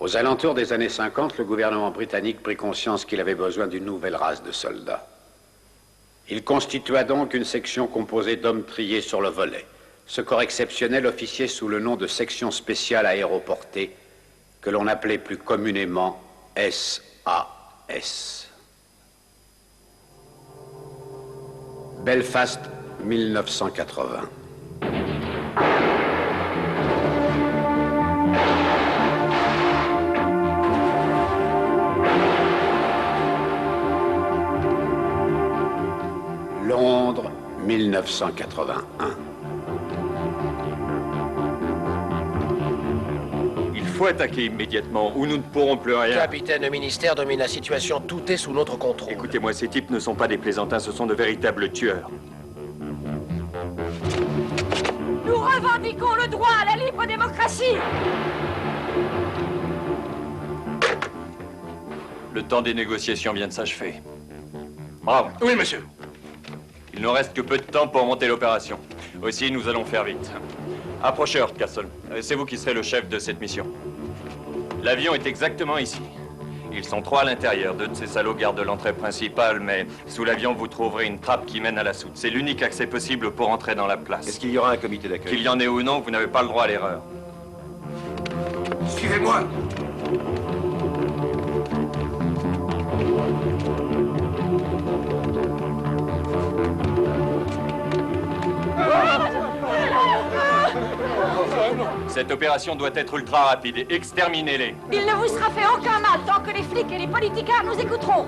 Aux alentours des années 50, le gouvernement britannique prit conscience qu'il avait besoin d'une nouvelle race de soldats. Il constitua donc une section composée d'hommes triés sur le volet. Ce corps exceptionnel officiait sous le nom de section spéciale aéroportée, que l'on appelait plus communément SAS. Belfast, 1980. Londres, 1981. Il faut attaquer immédiatement ou nous ne pourrons plus rien. Capitaine, le ministère domine la situation. Tout est sous notre contrôle. Écoutez-moi, ces types ne sont pas des plaisantins, ce sont de véritables tueurs. Nous revendiquons le droit à la libre démocratie. Le temps des négociations vient de s'achever. Bravo. Oui, monsieur. Il ne reste que peu de temps pour monter l'opération. Aussi, nous allons faire vite. Approchez, Hardcastle. C'est vous qui serez le chef de cette mission. L'avion est exactement ici. Ils sont 3 à l'intérieur. 2 de ces salauds gardent l'entrée principale, mais sous l'avion, vous trouverez une trappe qui mène à la soute. C'est l'unique accès possible pour entrer dans la place. Est-ce qu'il y aura un comité d'accueil? Qu'il y en ait ou non, vous n'avez pas le droit à l'erreur. Suivez-moi. Cette opération doit être ultra rapide. Exterminez-les. Il ne vous sera fait aucun mal tant que les flics et les politicards nous écouteront.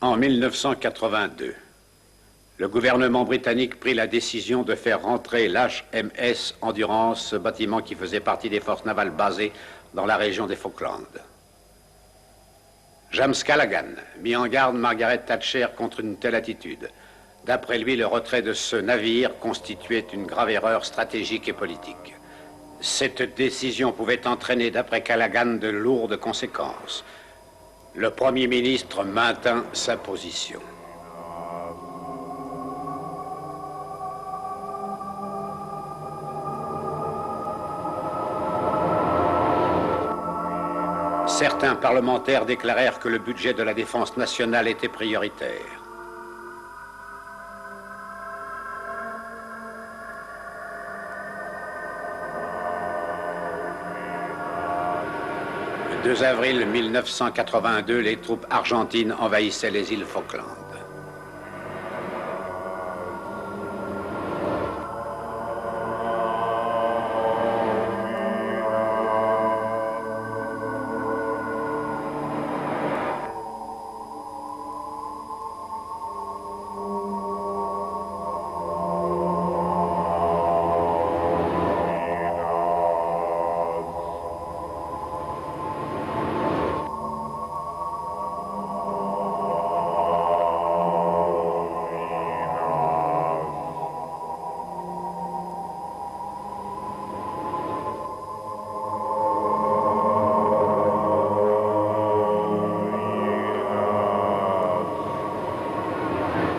En 1982, le gouvernement britannique prit la décision de faire rentrer l'HMS Endurance, ce bâtiment qui faisait partie des forces navales basées dans la région des Falklands. James Callaghan mit en garde Margaret Thatcher contre une telle attitude. D'après lui, le retrait de ce navire constituait une grave erreur stratégique et politique. Cette décision pouvait entraîner, d'après Callaghan, de lourdes conséquences. Le Premier ministre maintint sa position. Certains parlementaires déclarèrent que le budget de la défense nationale était prioritaire. Le 2 avril 1982, les troupes argentines envahissaient les îles Falkland.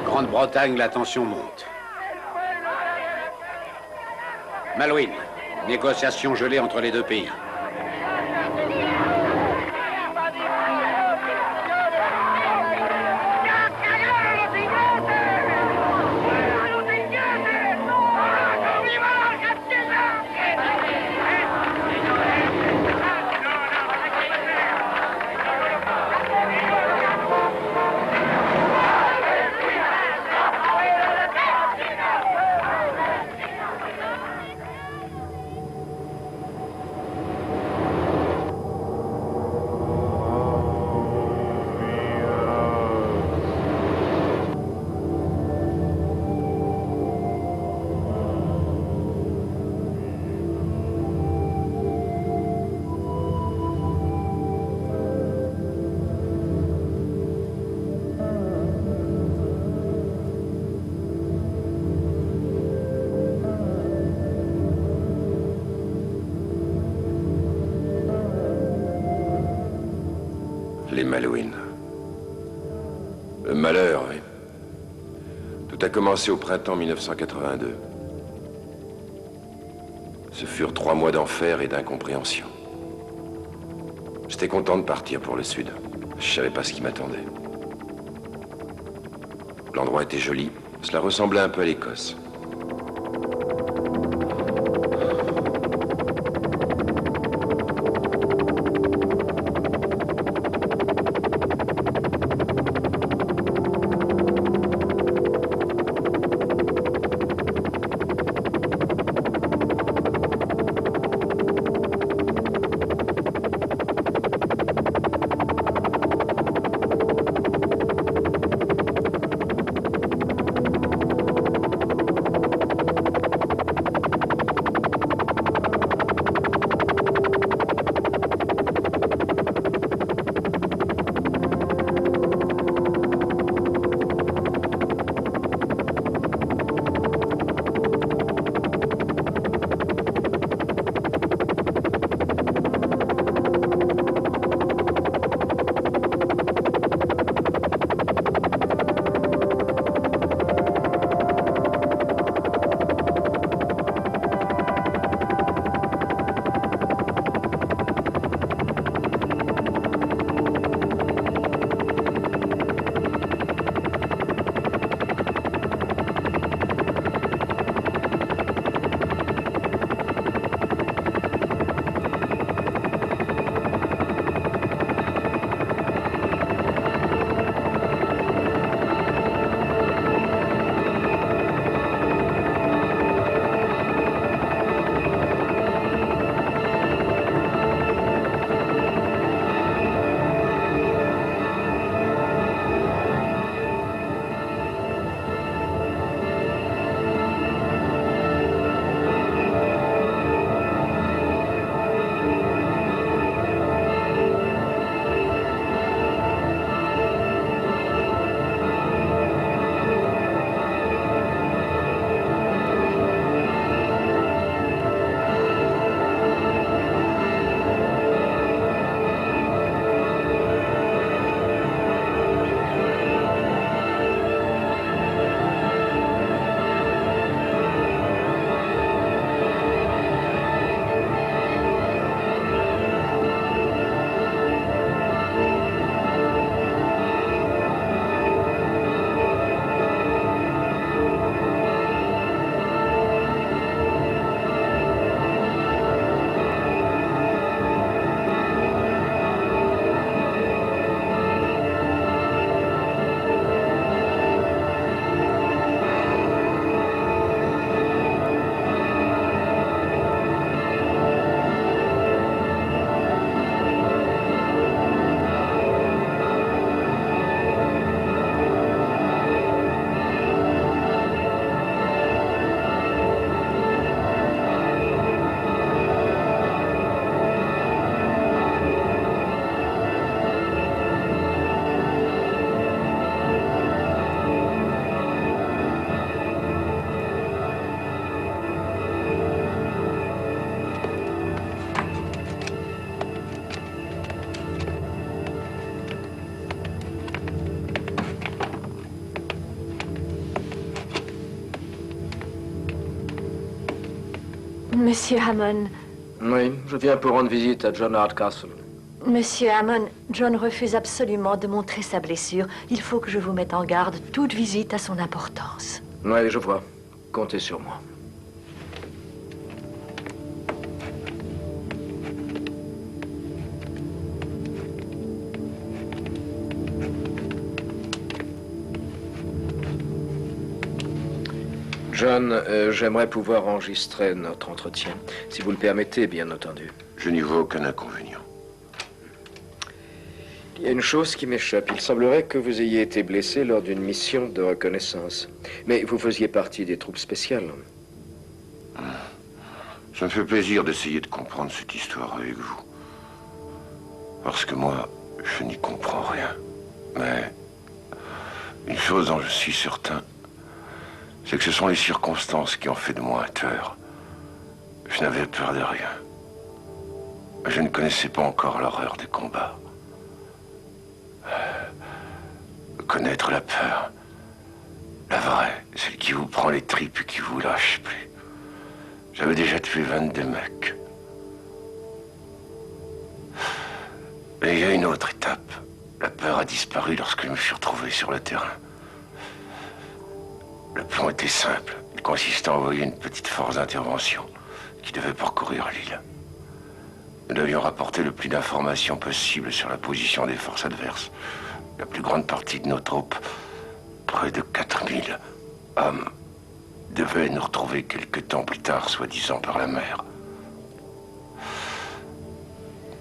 Grande-Bretagne, la tension monte. Malouine, négociations gelées entre les deux pays. Les Malouines. Le malheur, oui. Tout a commencé au printemps 1982. Ce furent 3 mois d'enfer et d'incompréhension. J'étais content de partir pour le sud. Je savais pas ce qui m'attendait. L'endroit était joli. Cela ressemblait un peu à l'Écosse. Monsieur Hammond. Oui, je viens pour rendre visite à John Hardcastle. Monsieur Hammond, John refuse absolument de montrer sa blessure. Il faut que je vous mette en garde. Toute visite a son importance. Oui, je vois. Comptez sur moi. John, j'aimerais pouvoir enregistrer notre entretien. Si vous le permettez, bien entendu. Je n'y vois aucun inconvénient. Il y a une chose qui m'échappe. Il semblerait que vous ayez été blessé lors d'une mission de reconnaissance. Mais vous faisiez partie des troupes spéciales. Ça me fait plaisir d'essayer de comprendre cette histoire avec vous. Parce que moi, je n'y comprends rien. Mais une chose dont je suis certain, c'est que ce sont les circonstances qui ont fait de moi un tueur. Je n'avais peur de rien. Je ne connaissais pas encore l'horreur des combats. connaître la peur. La vraie, celle qui vous prend les tripes et qui vous lâche plus. J'avais déjà tué 22 mecs. Mais il y a une autre étape. La peur a disparu lorsque je me suis retrouvé sur le terrain. Le plan était simple. Il consistait à envoyer une petite force d'intervention qui devait parcourir l'île. Nous devions rapporter le plus d'informations possible sur la position des forces adverses. La plus grande partie de nos troupes, près de 4000 hommes, devait nous retrouver quelque temps plus tard, soi-disant par la mer.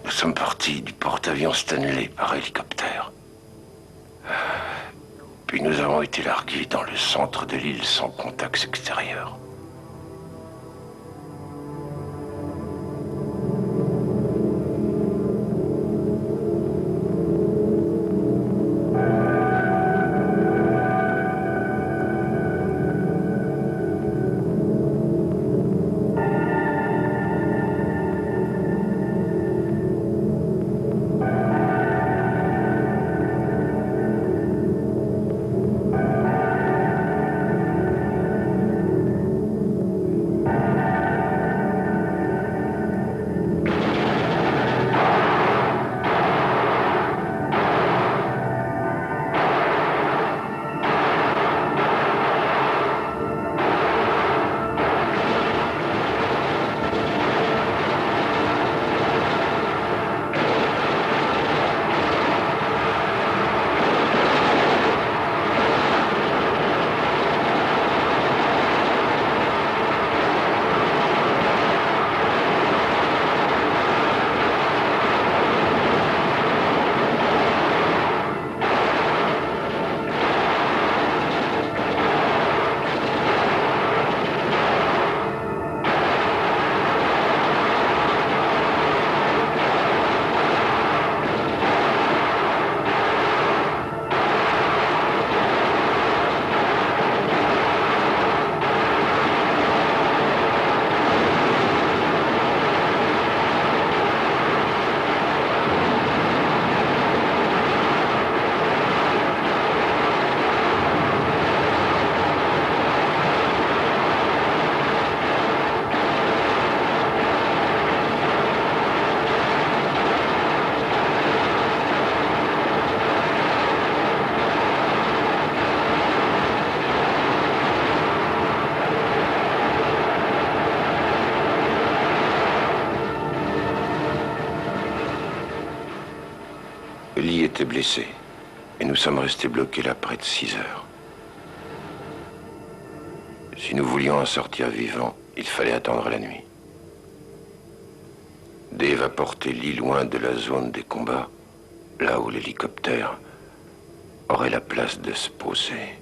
Nous sommes partis du porte-avions Stanley par hélicoptère. Puis nous avons été largués dans le centre de l'île sans contact extérieur. Lee était blessé et nous sommes restés bloqués là près de 6 heures. Si nous voulions en sortir vivants, il fallait attendre la nuit. Dave a porté Lee loin de la zone des combats, là où l'hélicoptère aurait la place de se poser.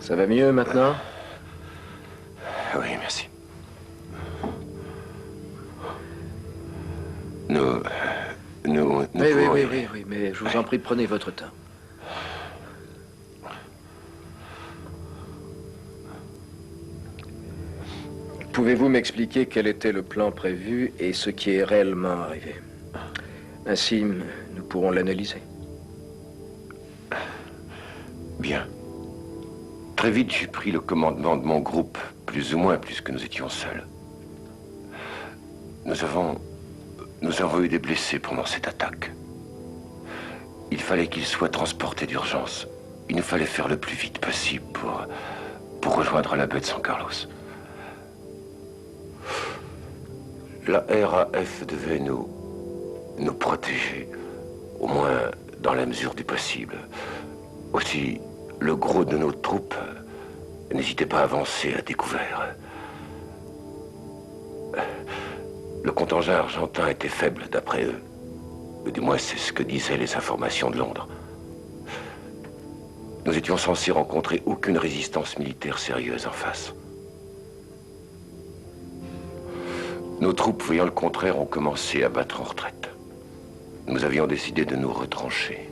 Ça va mieux maintenant? Oui, merci. Nous Oui, mais je vous en prie, prenez votre temps. Pouvez-vous m'expliquer quel était le plan prévu et ce qui est réellement arrivé? Ainsi, nous pourrons l'analyser. Bien. Très vite, j'ai pris le commandement de mon groupe, plus ou moins, puisque nous étions seuls. Nous avons eu des blessés pendant cette attaque. Il fallait qu'ils soient transportés d'urgence. Il nous fallait faire le plus vite possible pour rejoindre la baie de San Carlos. La RAF devait nous protéger, au moins dans la mesure du possible. Aussi, le gros de nos troupes n'hésitait pas à avancer à découvert. Le contingent argentin était faible d'après eux. Du moins, c'est ce que disaient les informations de Londres. Nous étions censés rencontrer aucune résistance militaire sérieuse en face. Nos troupes, voyant le contraire, ont commencé à battre en retraite. Nous avions décidé de nous retrancher.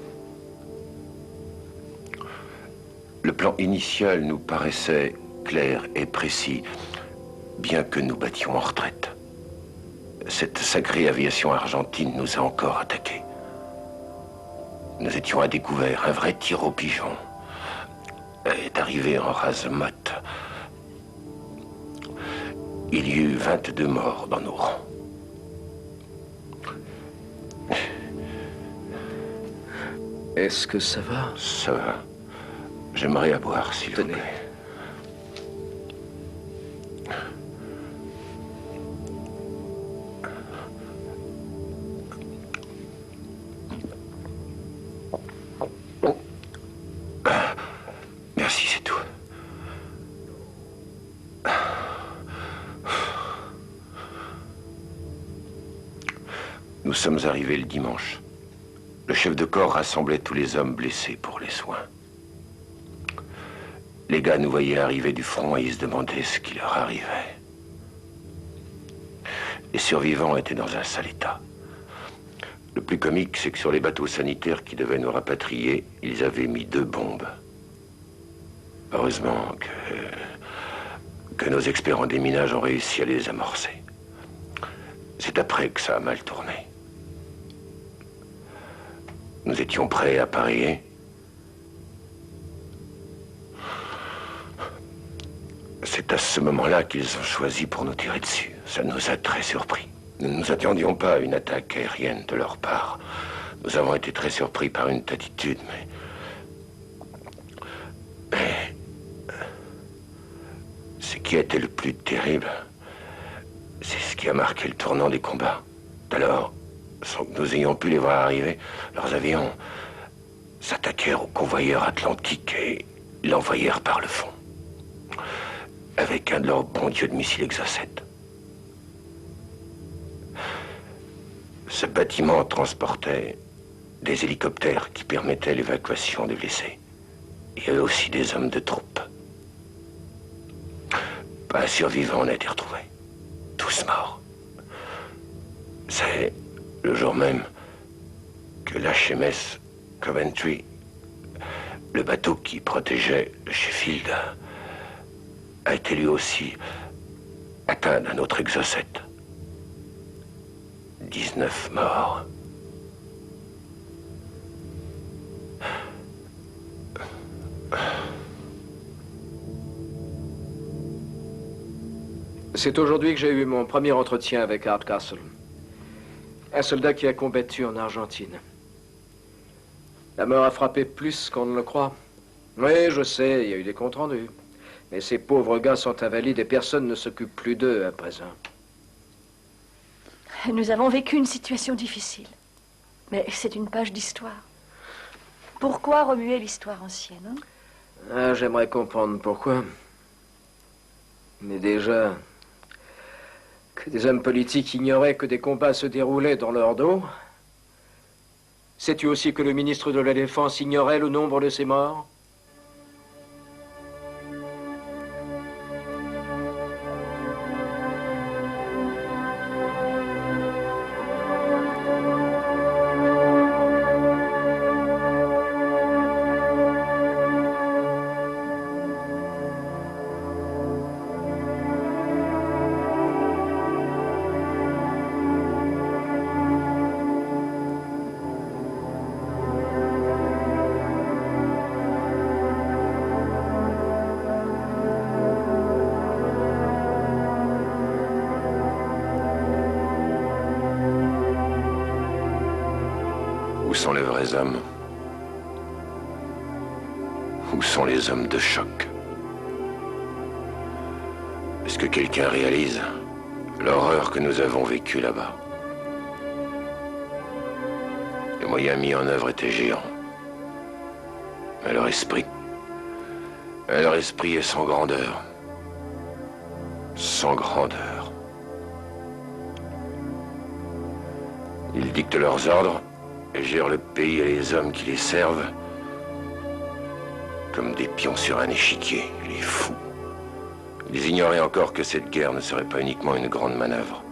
Le plan initial nous paraissait clair et précis, bien que nous battions en retraite. Cette sacrée aviation argentine nous a encore attaqués. Nous étions à découvert, un vrai tir au pigeon est arrivé en rase-mat. Il y eut 22 morts dans nos rangs. Est-ce que ça va? Ça va. J'aimerais à boire, s'il vous plaît. Merci, c'est tout. Nous sommes arrivés le dimanche. Le chef de corps rassemblait tous les hommes blessés pour les soins. Les gars nous voyaient arriver du front et ils se demandaient ce qui leur arrivait. Les survivants étaient dans un sale état. Le plus comique, c'est que sur les bateaux sanitaires qui devaient nous rapatrier, ils avaient mis 2 bombes. Heureusement que nos experts en déminage ont réussi à les amorcer. C'est après que ça a mal tourné. Nous étions prêts à parier. C'est à ce moment-là qu'ils ont choisi pour nous tirer dessus. Ça nous a très surpris. Nous ne nous attendions pas à une attaque aérienne de leur part. Nous avons été très surpris par une attitude, mais ce qui a été le plus terrible, c'est ce qui a marqué le tournant des combats. Alors, sans que nous ayons pu les voir arriver, leurs avions s'attaquèrent au convoyeur atlantique et l'envoyèrent par le fond. Avec un de leurs bons dieux de missiles Exocet. Ce bâtiment transportait des hélicoptères qui permettaient l'évacuation des blessés. Il y avait aussi des hommes de troupe. Pas un survivant n'a été retrouvé. Tous morts. C'est le jour même que l'HMS Coventry, le bateau qui protégeait le Sheffield, a été lui aussi atteint d'un autre Exocet. 19 morts. C'est aujourd'hui que j'ai eu mon premier entretien avec Hardcastle. Un soldat qui a combattu en Argentine. La mort a frappé plus qu'on ne le croit. Oui, je sais, il y a eu des comptes rendus. Mais ces pauvres gars sont invalides et personne ne s'occupe plus d'eux à présent. Nous avons vécu une situation difficile. Mais c'est une page d'histoire. Pourquoi remuer l'histoire ancienne, hein? Ah, j'aimerais comprendre pourquoi. Mais déjà, que des hommes politiques ignoraient que des combats se déroulaient dans leur dos. Sais-tu aussi que le ministre de la Défense ignorait le nombre de ces morts? sont les vrais hommes? Où sont les hommes de choc? Est-ce que quelqu'un réalise l'horreur que nous avons vécue là-bas? Les moyens mis en œuvre étaient géants. Mais leur esprit est sans grandeur. Sans grandeur. Ils dictent leurs ordres et gèrent le pays et les hommes qui les servent comme des pions sur un échiquier, les fous. Ils ignoraient encore que cette guerre ne serait pas uniquement une grande manœuvre.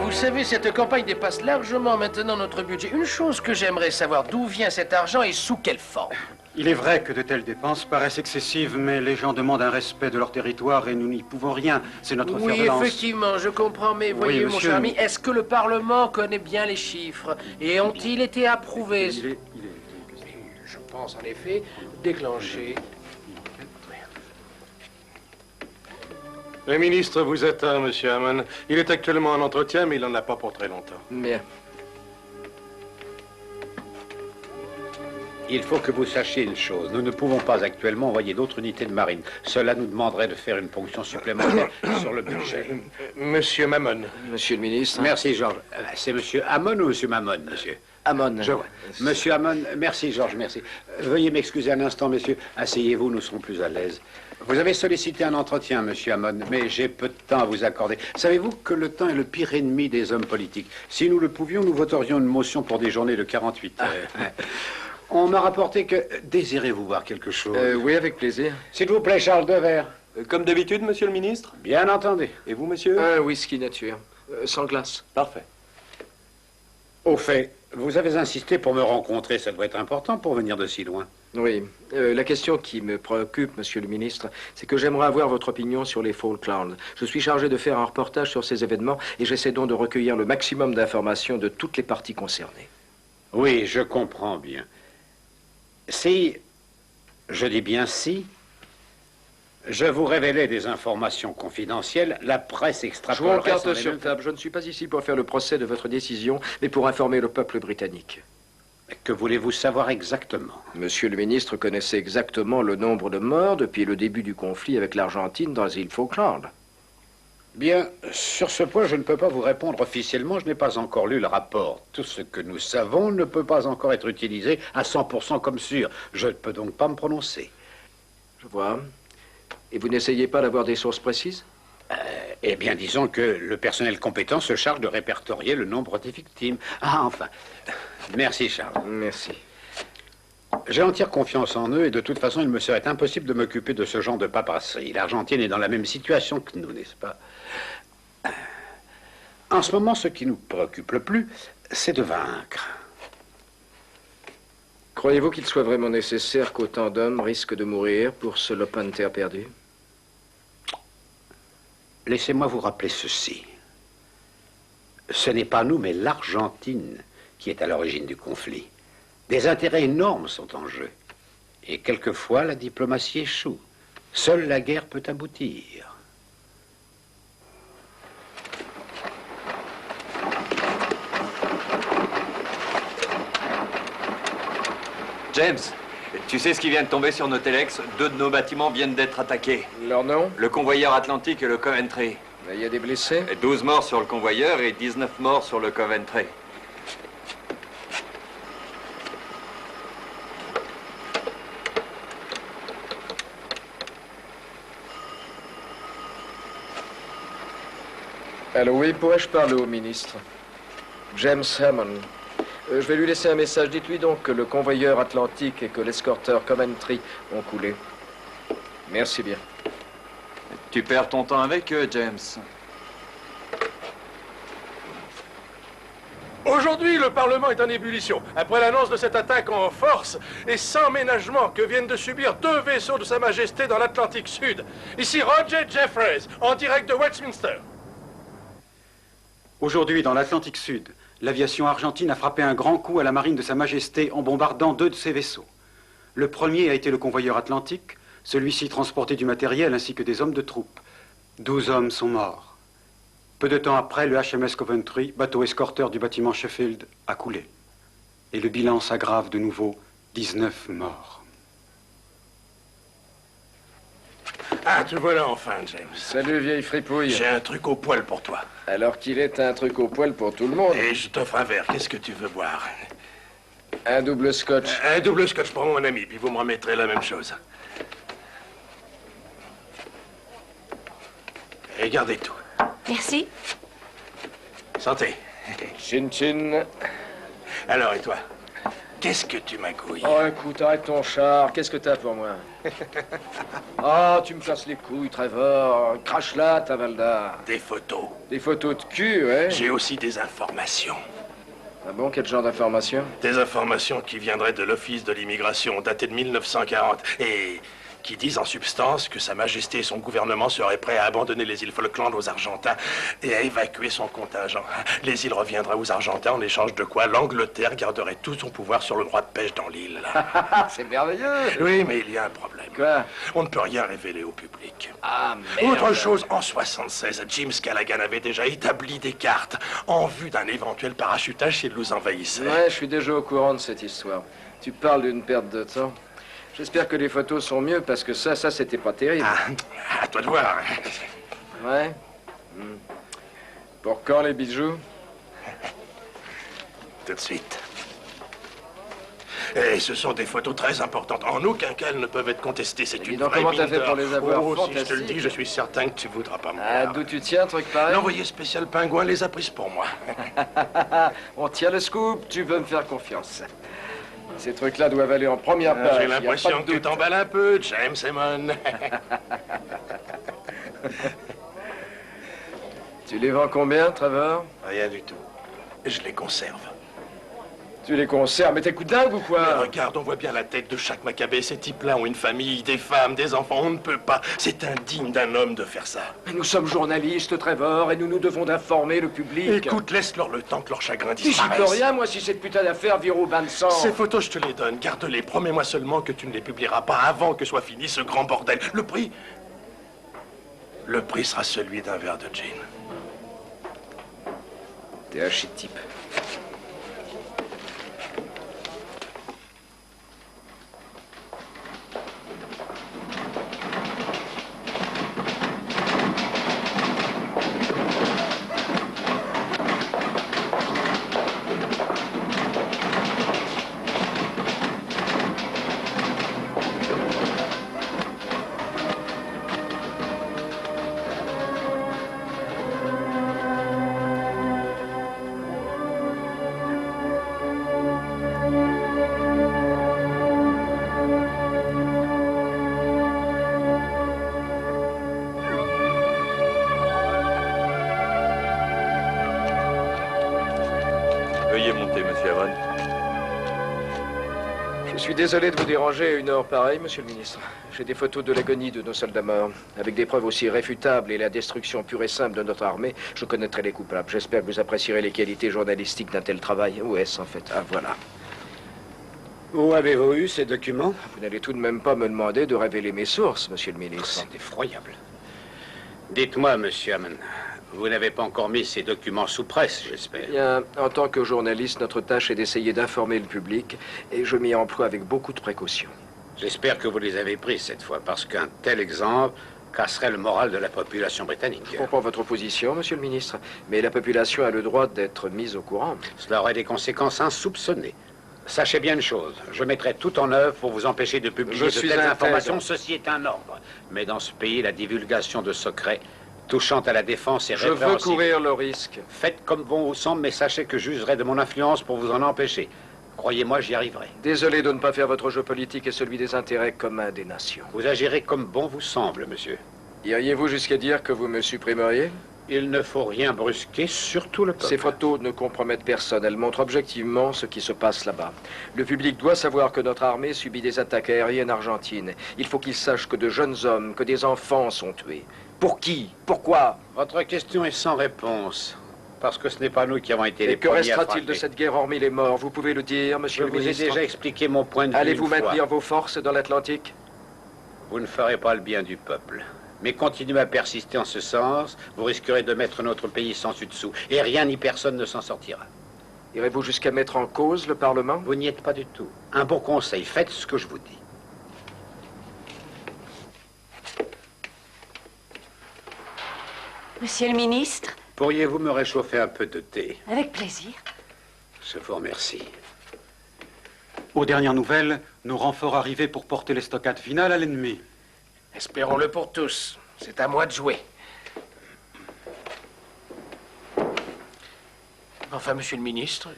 Vous savez, cette campagne dépasse largement maintenant notre budget. Une chose que j'aimerais savoir, d'où vient cet argent et sous quelle forme? Il est vrai que de telles dépenses paraissent excessives, mais les gens demandent un respect de leur territoire et nous n'y pouvons rien. C'est notre fer de lance. Oui, effectivement, je comprends, mais voyez, mon cher ami, est-ce que le Parlement connaît bien les chiffres? Et ont-ils été approuvés? Je pense, en effet, déclencher... Le ministre vous attend, monsieur Hammond. Il est actuellement en entretien, mais il n'en a pas pour très longtemps. Bien. Il faut que vous sachiez une chose. Nous ne pouvons pas actuellement envoyer d'autres unités de marine. Cela nous demanderait de faire une ponction supplémentaire sur le budget. Monsieur Mammon. Monsieur le ministre. Merci, Georges. C'est monsieur Hammond ou monsieur Mammon, monsieur? Hammond. Je vois. Monsieur Hammond, merci, Georges, merci. Veuillez m'excuser un instant, messieurs. Asseyez-vous, nous serons plus à l'aise. Vous avez sollicité un entretien, monsieur Hammond, mais j'ai peu de temps à vous accorder. Savez-vous que le temps est le pire ennemi des hommes politiques? Si nous le pouvions, nous voterions une motion pour des journées de 48 heures. On m'a rapporté que... Désirez-vous voir quelque chose? Oui, avec plaisir. S'il vous plaît, Charles, 2 verres. Comme d'habitude, monsieur le ministre? Bien entendu. Et vous, monsieur? Un whisky nature. Sans glace. Parfait. Au fait, vous avez insisté pour me rencontrer. Ça doit être important pour venir de si loin. Oui. La question qui me préoccupe, monsieur le ministre, c'est que j'aimerais avoir votre opinion sur les Falklands. Je suis chargé de faire un reportage sur ces événements et j'essaie donc de recueillir le maximum d'informations de toutes les parties concernées. Oui, je comprends bien. Si, je dis bien si, je vous révélais des informations confidentielles, la presse extrapolerait... Jouons carte sur table. Je ne suis pas ici pour faire le procès de votre décision, mais pour informer le peuple britannique. Que voulez-vous savoir exactement? Monsieur le ministre connaissait exactement le nombre de morts depuis le début du conflit avec l'Argentine dans les îles Falkland. Bien, sur ce point, je ne peux pas vous répondre officiellement. Je n'ai pas encore lu le rapport. Tout ce que nous savons ne peut pas encore être utilisé à 100% comme sûr. Je ne peux donc pas me prononcer. Je vois. Et vous n'essayez pas d'avoir des sources précises? Eh bien, disons que le personnel compétent se charge de répertorier le nombre des victimes. Ah, enfin. Merci, Charles. Merci. J'ai entière confiance en eux et de toute façon, il me serait impossible de m'occuper de ce genre de paperasserie. L'Argentine est dans la même situation que nous, n'est-ce pas? En ce moment, ce qui nous préoccupe le plus, c'est de vaincre. Croyez-vous qu'il soit vraiment nécessaire qu'autant d'hommes risquent de mourir pour ce lopin de terre perdu? Laissez-moi vous rappeler ceci. Ce n'est pas nous, mais l'Argentine qui est à l'origine du conflit. Des intérêts énormes sont en jeu. Et quelquefois, la diplomatie échoue. Seule la guerre peut aboutir. James, tu sais ce qui vient de tomber sur nos téléx? 2 de nos bâtiments viennent d'être attaqués. Leur nom? Le convoyeur Atlantique et le Coventry. Il y a des blessés? 12 morts sur le convoyeur et 19 morts sur le Coventry. Allô, oui, pourrais-je parler au ministre? James Hammond. Je vais lui laisser un message. Dites-lui donc que le convoyeur Atlantique et que l'escorteur Coventry ont coulé. Merci bien. Tu perds ton temps avec eux, James. Aujourd'hui, le Parlement est en ébullition. Après l'annonce de cette attaque en force et sans ménagement que viennent de subir 2 vaisseaux de Sa Majesté dans l'Atlantique Sud. Ici Roger Jeffreys, en direct de Westminster. Aujourd'hui, dans l'Atlantique Sud, l'aviation argentine a frappé un grand coup à la marine de Sa Majesté en bombardant 2 de ses vaisseaux. Le premier a été le convoyeur Atlantique. Celui-ci transportait du matériel ainsi que des hommes de troupe. 12 hommes sont morts. Peu de temps après, le HMS Coventry, bateau escorteur du bâtiment Sheffield, a coulé. Et le bilan s'aggrave de nouveau, 19 morts. Ah, te voilà enfin, James. Salut, vieille fripouille. J'ai un truc au poil pour toi. Alors qu'il est un truc au poil pour tout le monde. Et je t'offre un verre. Qu'est-ce que tu veux boire? Un double scotch. Un double scotch pour mon ami, puis vous me remettrez la même chose. Et gardez tout. Merci. Santé. Chin chin. Alors, et toi? Qu'est-ce que tu magouilles? Oh, écoute, arrête ton char. Qu'est-ce que t'as pour moi? Ah, tu me casses les couilles, Trevor. Crache là, ta Valda. Des photos. Des photos de cul, ouais. J'ai aussi des informations. Ah bon, quel genre d'informations? Des informations qui viendraient de l'Office de l'immigration, datées de 1940, et qui disent en substance que Sa Majesté et son gouvernement seraient prêts à abandonner les îles Falkland aux Argentins et à évacuer son contingent. Les îles reviendraient aux Argentins en échange de quoi l'Angleterre garderait tout son pouvoir sur le droit de pêche dans l'île. C'est merveilleux. Oui, mais il y a un problème. Quoi? On ne peut rien révéler au public. Ah, merde. Autre chose, en 76, James Callaghan avait déjà établi des cartes en vue d'un éventuel parachutage s'il nous envahissait. Ouais, je suis déjà au courant de cette histoire. Tu parles d'une perte de temps. J'espère que les photos sont mieux, parce que ça, c'était pas terrible. Ah, à toi de voir. Ouais. Pour quand, les bijoux? Tout de suite. Et ce sont des photos très importantes. En aucun cas, elles ne peuvent être contestées. C'est une donc, vraie comment t'as fait mine pour les d'or. avoir? Oh, si je te le Fantastique. dis, je suis certain que tu voudras pas me Ah, voir. d'où tu tiens, un truc pareil? L'envoyé spécial Pingouin les a prises pour moi. On tient le scoop, tu peux me faire confiance. Ces trucs-là doivent aller en première page. J'ai l'impression que tu t'emballes un peu, James Hammond. Tu les vends combien, Trevor? Rien du tout. Je les conserve. Tu les conserves, mais t'es coup de dingue ou Mais quoi? regarde, on voit bien la tête de chaque Maccabée. Ces types-là ont une famille, des femmes, des enfants. On ne peut pas. C'est indigne d'un homme de faire ça. Mais nous sommes journalistes, Trevor, et nous nous devons d'informer le public. Écoute, laisse-leur le temps que leur chagrin Mais j'y disparaisse. peux rien, moi, si cette putain d'affaire vire au bain de sang. Ces photos, je te les donne. Garde-les. Promets-moi seulement que tu ne les publieras pas avant que soit fini ce grand bordel. Le prix sera celui d'un verre de gin. T'es un shit type. Veuillez monter, monsieur Hammond. Je suis désolé de vous déranger à une heure pareille, monsieur le ministre. J'ai des photos de l'agonie de nos soldats morts. Avec des preuves aussi réfutables et la destruction pure et simple de notre armée, je connaîtrai les coupables. J'espère que vous apprécierez les qualités journalistiques d'un tel travail. Où est-ce, en fait? Ah, voilà. Où avez-vous eu ces documents? Vous n'allez tout de même pas me demander de révéler mes sources, monsieur le ministre. C'est effroyable. Dites-moi, monsieur Hammond, vous n'avez pas encore mis ces documents sous presse, j'espère. Bien, en tant que journaliste, notre tâche est d'essayer d'informer le public, et je m'y emploie avec beaucoup de précaution. J'espère que vous les avez pris cette fois, parce qu'un tel exemple casserait le moral de la population britannique. Je comprends votre position, monsieur le ministre, mais la population a le droit d'être mise au courant. Cela aurait des conséquences insoupçonnées. Sachez bien une chose, je mettrai tout en œuvre pour vous empêcher de publier de telles informations. Ceci est un ordre. Mais dans ce pays, la divulgation de secrets touchant à la défense est Je veux répréhensible. courir le risque. Faites comme bon vous semble, mais sachez que j'userai de mon influence pour vous en empêcher. Croyez-moi, j'y arriverai. Désolé de ne pas faire votre jeu politique et celui des intérêts communs des nations. Vous agirez comme bon vous semble, monsieur. Iriez-vous jusqu'à dire que vous me supprimeriez? Il ne faut rien brusquer, surtout le peuple. Ces photos ne compromettent personne. Elles montrent objectivement ce qui se passe là-bas. Le public doit savoir que notre armée subit des attaques aériennes argentines. Il faut qu'il sache que de jeunes hommes, que des enfants sont tués. Pour qui? Pourquoi? Votre question est sans réponse. Parce que ce n'est pas nous qui avons été les Et que premiers à restera-t-il de frapper. cette guerre hormis les morts? Vous pouvez le dire, Je monsieur le vous ai ministre? déjà expliqué mon point de vue. Allez-vous une fois. maintenir vos forces dans l'Atlantique? Vous ne ferez pas le bien du peuple. Mais continuez à persister en ce sens, vous risquerez de mettre notre pays sans dessus-dessous. Et rien ni personne ne s'en sortira. Irez-vous jusqu'à mettre en cause le Parlement? Vous n'y êtes pas du tout. Un bon conseil, faites ce que je vous dis. Monsieur le ministre, Pourriez-vous me réchauffer un peu de thé? avec plaisir. Je vous remercie. Aux dernières nouvelles, nos renforts arrivaient pour porter l'estocade finale à l'ennemi. Espérons-le pour tous. C'est à moi de jouer. Enfin, monsieur le ministre,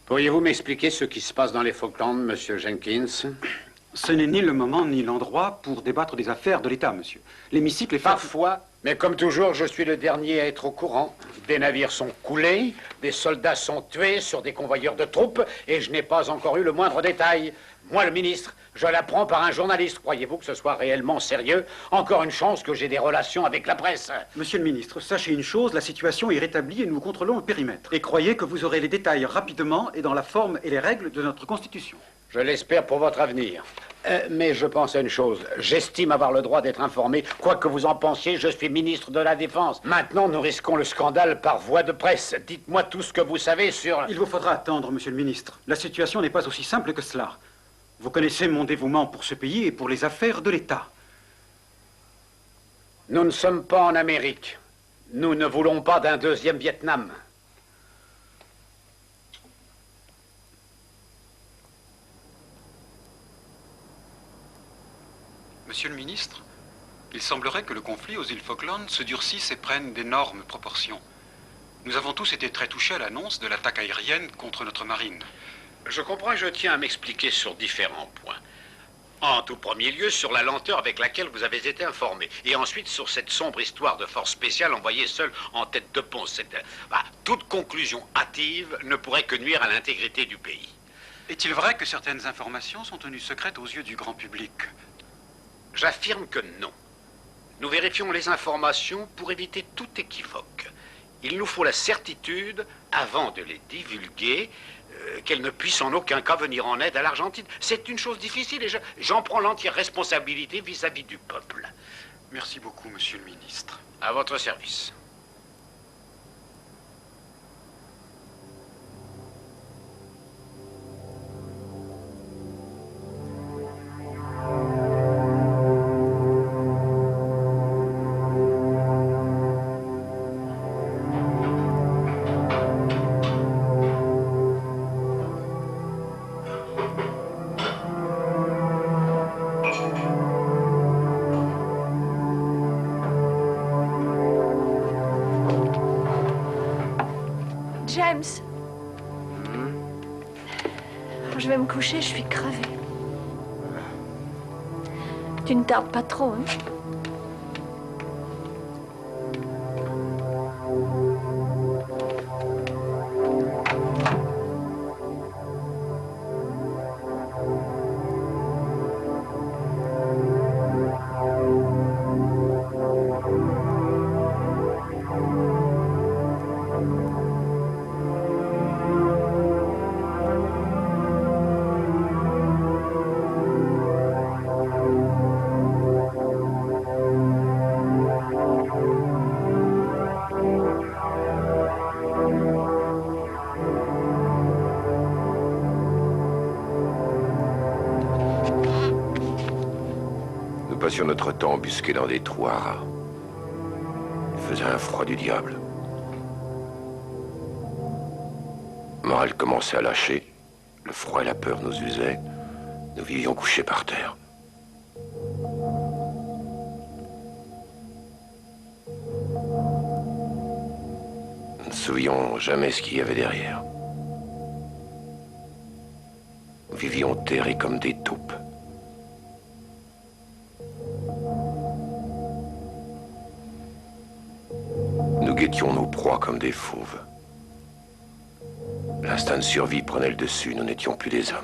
Pourriez-vous m'expliquer ce qui se passe dans les Falklands, monsieur Jenkins? Ce n'est ni le moment ni l'endroit pour débattre des affaires de l'État, monsieur. L'hémicycle est Parfois, mais comme toujours, je suis le dernier à être au courant. Des navires sont coulés, des soldats sont tués sur des convoyeurs de troupes, et je n'ai pas encore eu le moindre détail. Moi, le ministre, je l'apprends par un journaliste. Croyez-vous que ce soit réellement sérieux? Encore une chance que j'ai des relations avec la presse. Monsieur le ministre, sachez une chose, la situation est rétablie et nous contrôlons le périmètre. Et croyez que vous aurez les détails rapidement et dans la forme et les règles de notre Constitution. Je l'espère pour votre avenir. Mais je pense à une chose. J'estime avoir le droit d'être informé. Quoi que vous en pensiez, je suis ministre de la Défense. Maintenant, nous risquons le scandale par voie de presse. Dites-moi tout ce que vous savez sur... Il vous faudra attendre, monsieur le ministre. La situation n'est pas aussi simple que cela. Vous connaissez mon dévouement pour ce pays et pour les affaires de l'État. Nous ne sommes pas en Amérique. Nous ne voulons pas d'un deuxième Vietnam. Monsieur le ministre, il semblerait que le conflit aux îles Falkland se durcisse et prenne d'énormes proportions. Nous avons tous été très touchés à l'annonce de l'attaque aérienne contre notre marine. Je comprends et je tiens à m'expliquer sur différents points. En tout premier lieu, sur la lenteur avec laquelle vous avez été informé. Et ensuite, sur cette sombre histoire de force spéciale envoyée seule en tête de pont. Toute conclusion hâtive ne pourrait que nuire à l'intégrité du pays. Est-il vrai que certaines informations sont tenues secrètes aux yeux du grand public? J'affirme que non. Nous vérifions les informations pour éviter tout équivoque. Il nous faut la certitude, avant de les divulguer, qu'elles ne puissent en aucun cas venir en aide à l'Argentine. C'est une chose difficile et j'en prends l'entière responsabilité vis-à-vis du peuple. Merci beaucoup, monsieur le ministre. À votre service. James. Je vais me coucher, je suis crevée. Tu ne tardes pas trop, hein? Nous passions notre temps embusqués dans des trous à rats. Il faisait un froid du diable. Morel commençait à lâcher. Le froid et la peur nous usaient. Nous vivions couchés par terre. savions jamais ce qu'il y avait derrière. Nous vivions terrés comme des taupes. Nous guettions nos proies comme des fauves. L'instinct de survie prenait le dessus, nous n'étions plus des hommes.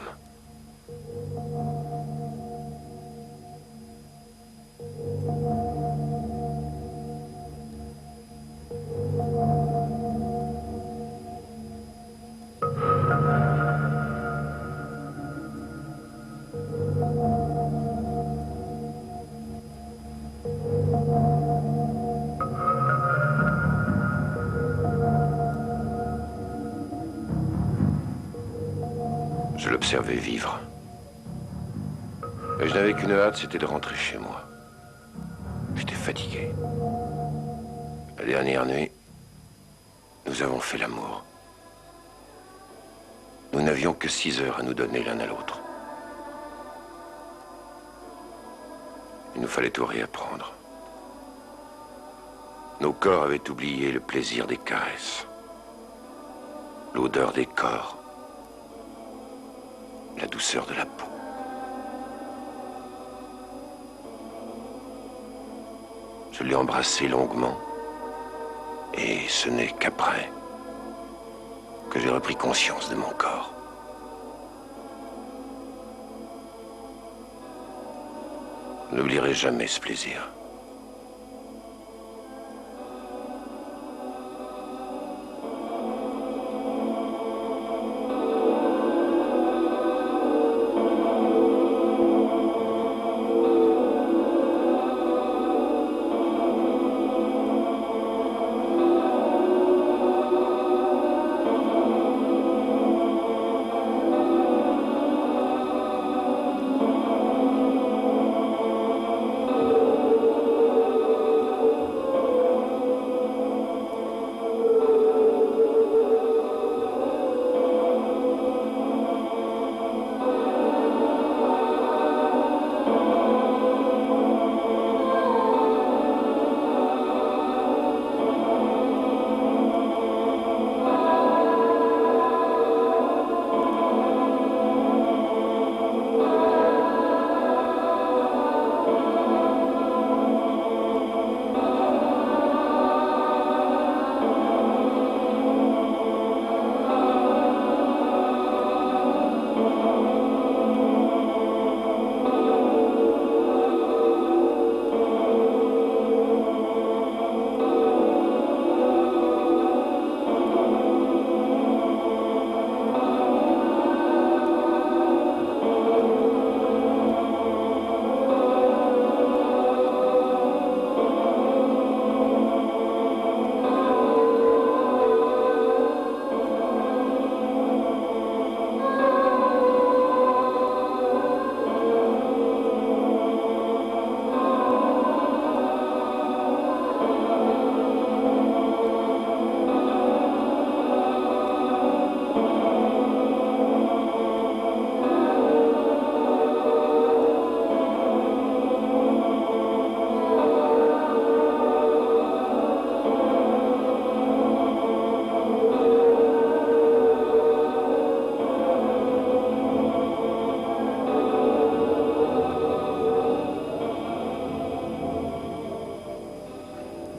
Je l'observais vivre. Et je n'avais qu'une hâte, c'était de rentrer chez moi. J'étais fatigué. La dernière nuit, nous avons fait l'amour. Nous n'avions que 6 heures à nous donner l'un à l'autre. Il nous fallait tout réapprendre. Nos corps avaient oublié le plaisir des caresses, l'odeur des corps, la douceur de la peau. Je l'ai embrassé longuement, et ce n'est qu'après que j'ai repris conscience de mon corps. Je n'oublierai jamais ce plaisir.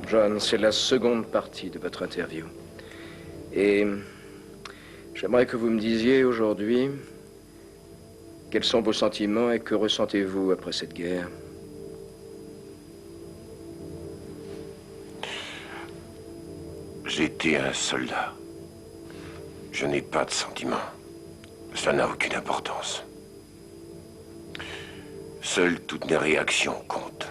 John, c'est la seconde partie de votre interview. Et j'aimerais que vous me disiez aujourd'hui quels sont vos sentiments et que ressentez-vous après cette guerre. J'étais un soldat. Je n'ai pas de sentiments. Ça n'a aucune importance. Seules toutes mes réactions comptent.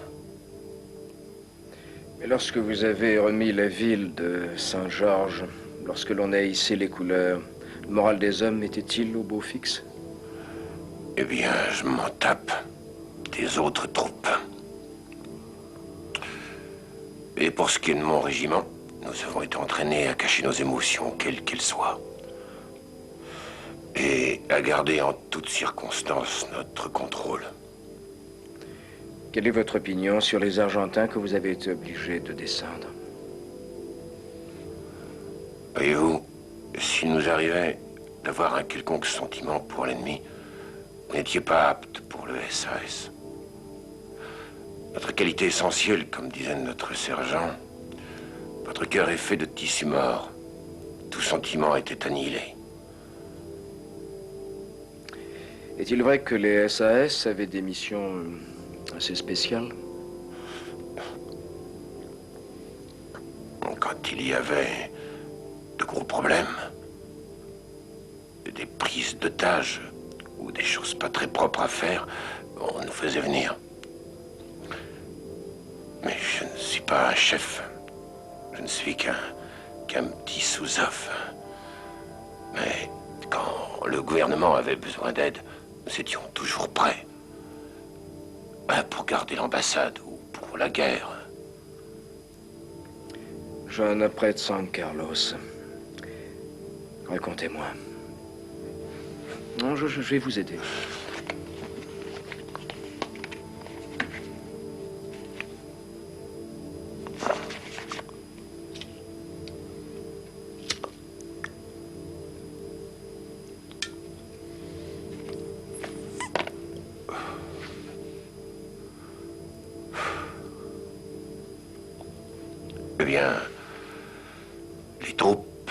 Mais lorsque vous avez remis la ville de Saint-Georges, lorsque l'on a hissé les couleurs, le moral des hommes était-il au beau fixe? Eh bien, je m'en tape des autres troupes. Et pour ce qui est de mon régiment, nous avons été entraînés à cacher nos émotions, quelles qu'elles soient. Et à garder en toutes circonstances notre contrôle. Quelle est votre opinion sur les Argentins que vous avez été obligés de descendre? Voyez-vous, s'il nous arrivait d'avoir un quelconque sentiment pour l'ennemi, vous n'étiez pas apte pour le SAS. Notre qualité essentielle, comme disait notre sergent, votre cœur est fait de tissu mort. Tout sentiment était annihilé. Est-il vrai que les SAS avaient des missions assez spéciales? Quand il y avait de gros problèmes, des prises d'otages ou des choses pas très propres à faire, on nous faisait venir. Mais je ne suis pas un chef. Je ne suis qu'un petit sous-off. Mais quand le gouvernement avait besoin d'aide, nous étions toujours prêts. Pour garder l'ambassade ou pour la guerre. Jeune prêtre San Carlos. Racontez-moi. Non, je vais vous aider. Eh bien, les troupes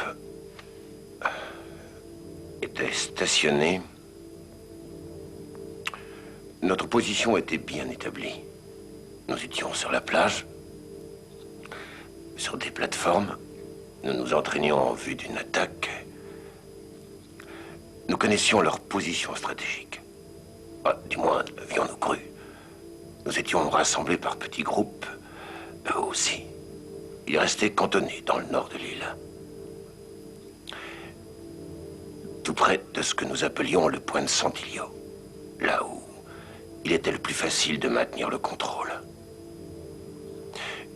étaient stationnées. Notre position était bien établie. Nous étions sur la plage, sur des plateformes. Nous nous entraînions en vue d'une attaque. Nous connaissions leur position stratégique. Du moins, avions-nous cru. Nous étions rassemblés par petits groupes, eux aussi. Ils restaient cantonnés dans le nord de l'île. Tout près de ce que nous appelions le point de Santillo. Là où il était le plus facile de maintenir le contrôle.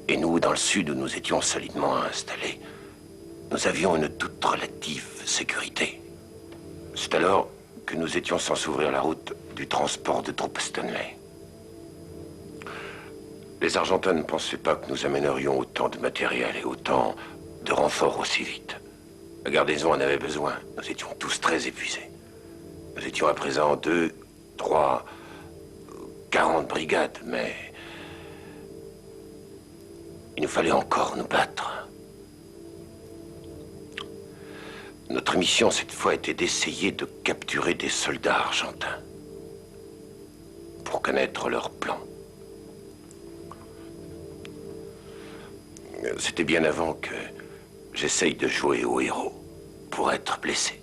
Et nous, dans le sud où nous étions solidement installés, nous avions une toute relative sécurité. C'est alors que nous étions sans s'ouvrir la route du transport de troupes Stanley. Les Argentins ne pensaient pas que nous amènerions autant de matériel et autant de renforts aussi vite. La garnison en avait besoin. Nous étions tous très épuisés. Nous étions à présent 2, 3, 40 brigades, mais il nous fallait encore nous battre. Notre mission cette fois était d'essayer de capturer des soldats argentins pour connaître leur plan. C'était bien avant que j'essaye de jouer au héros pour être blessé.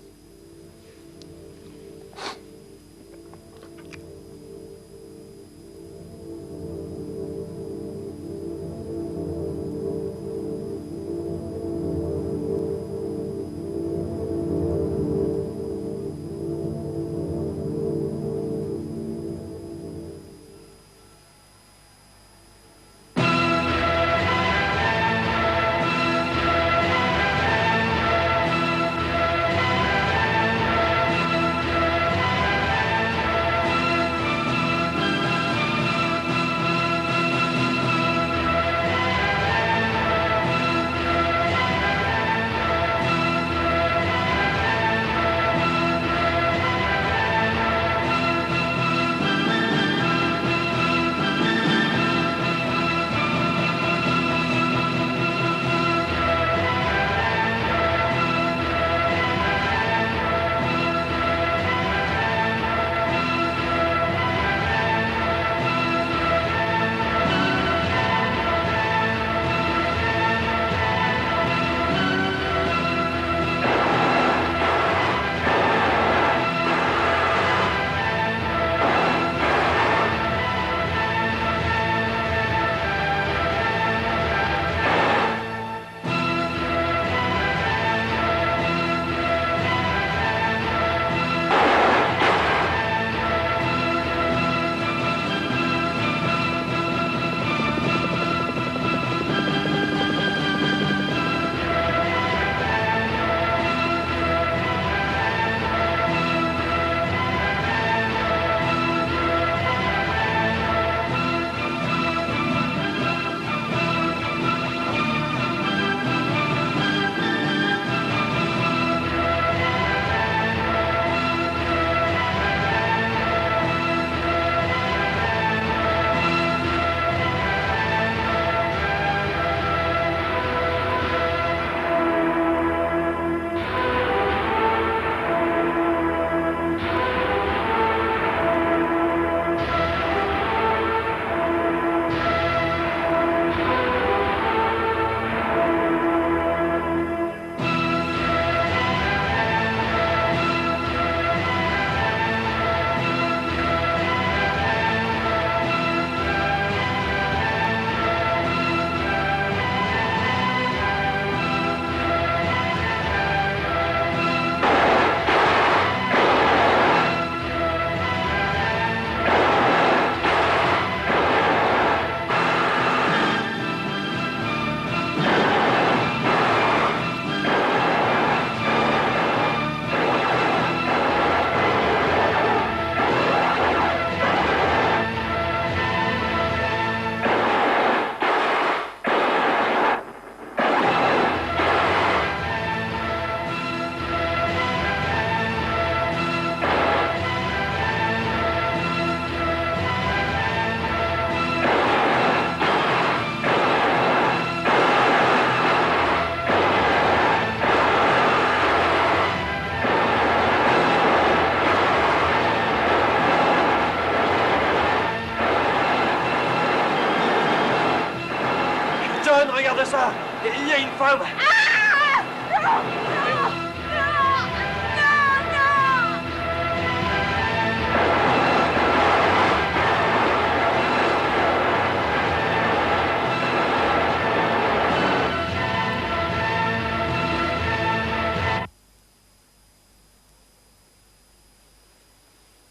ça? Il y a une femme!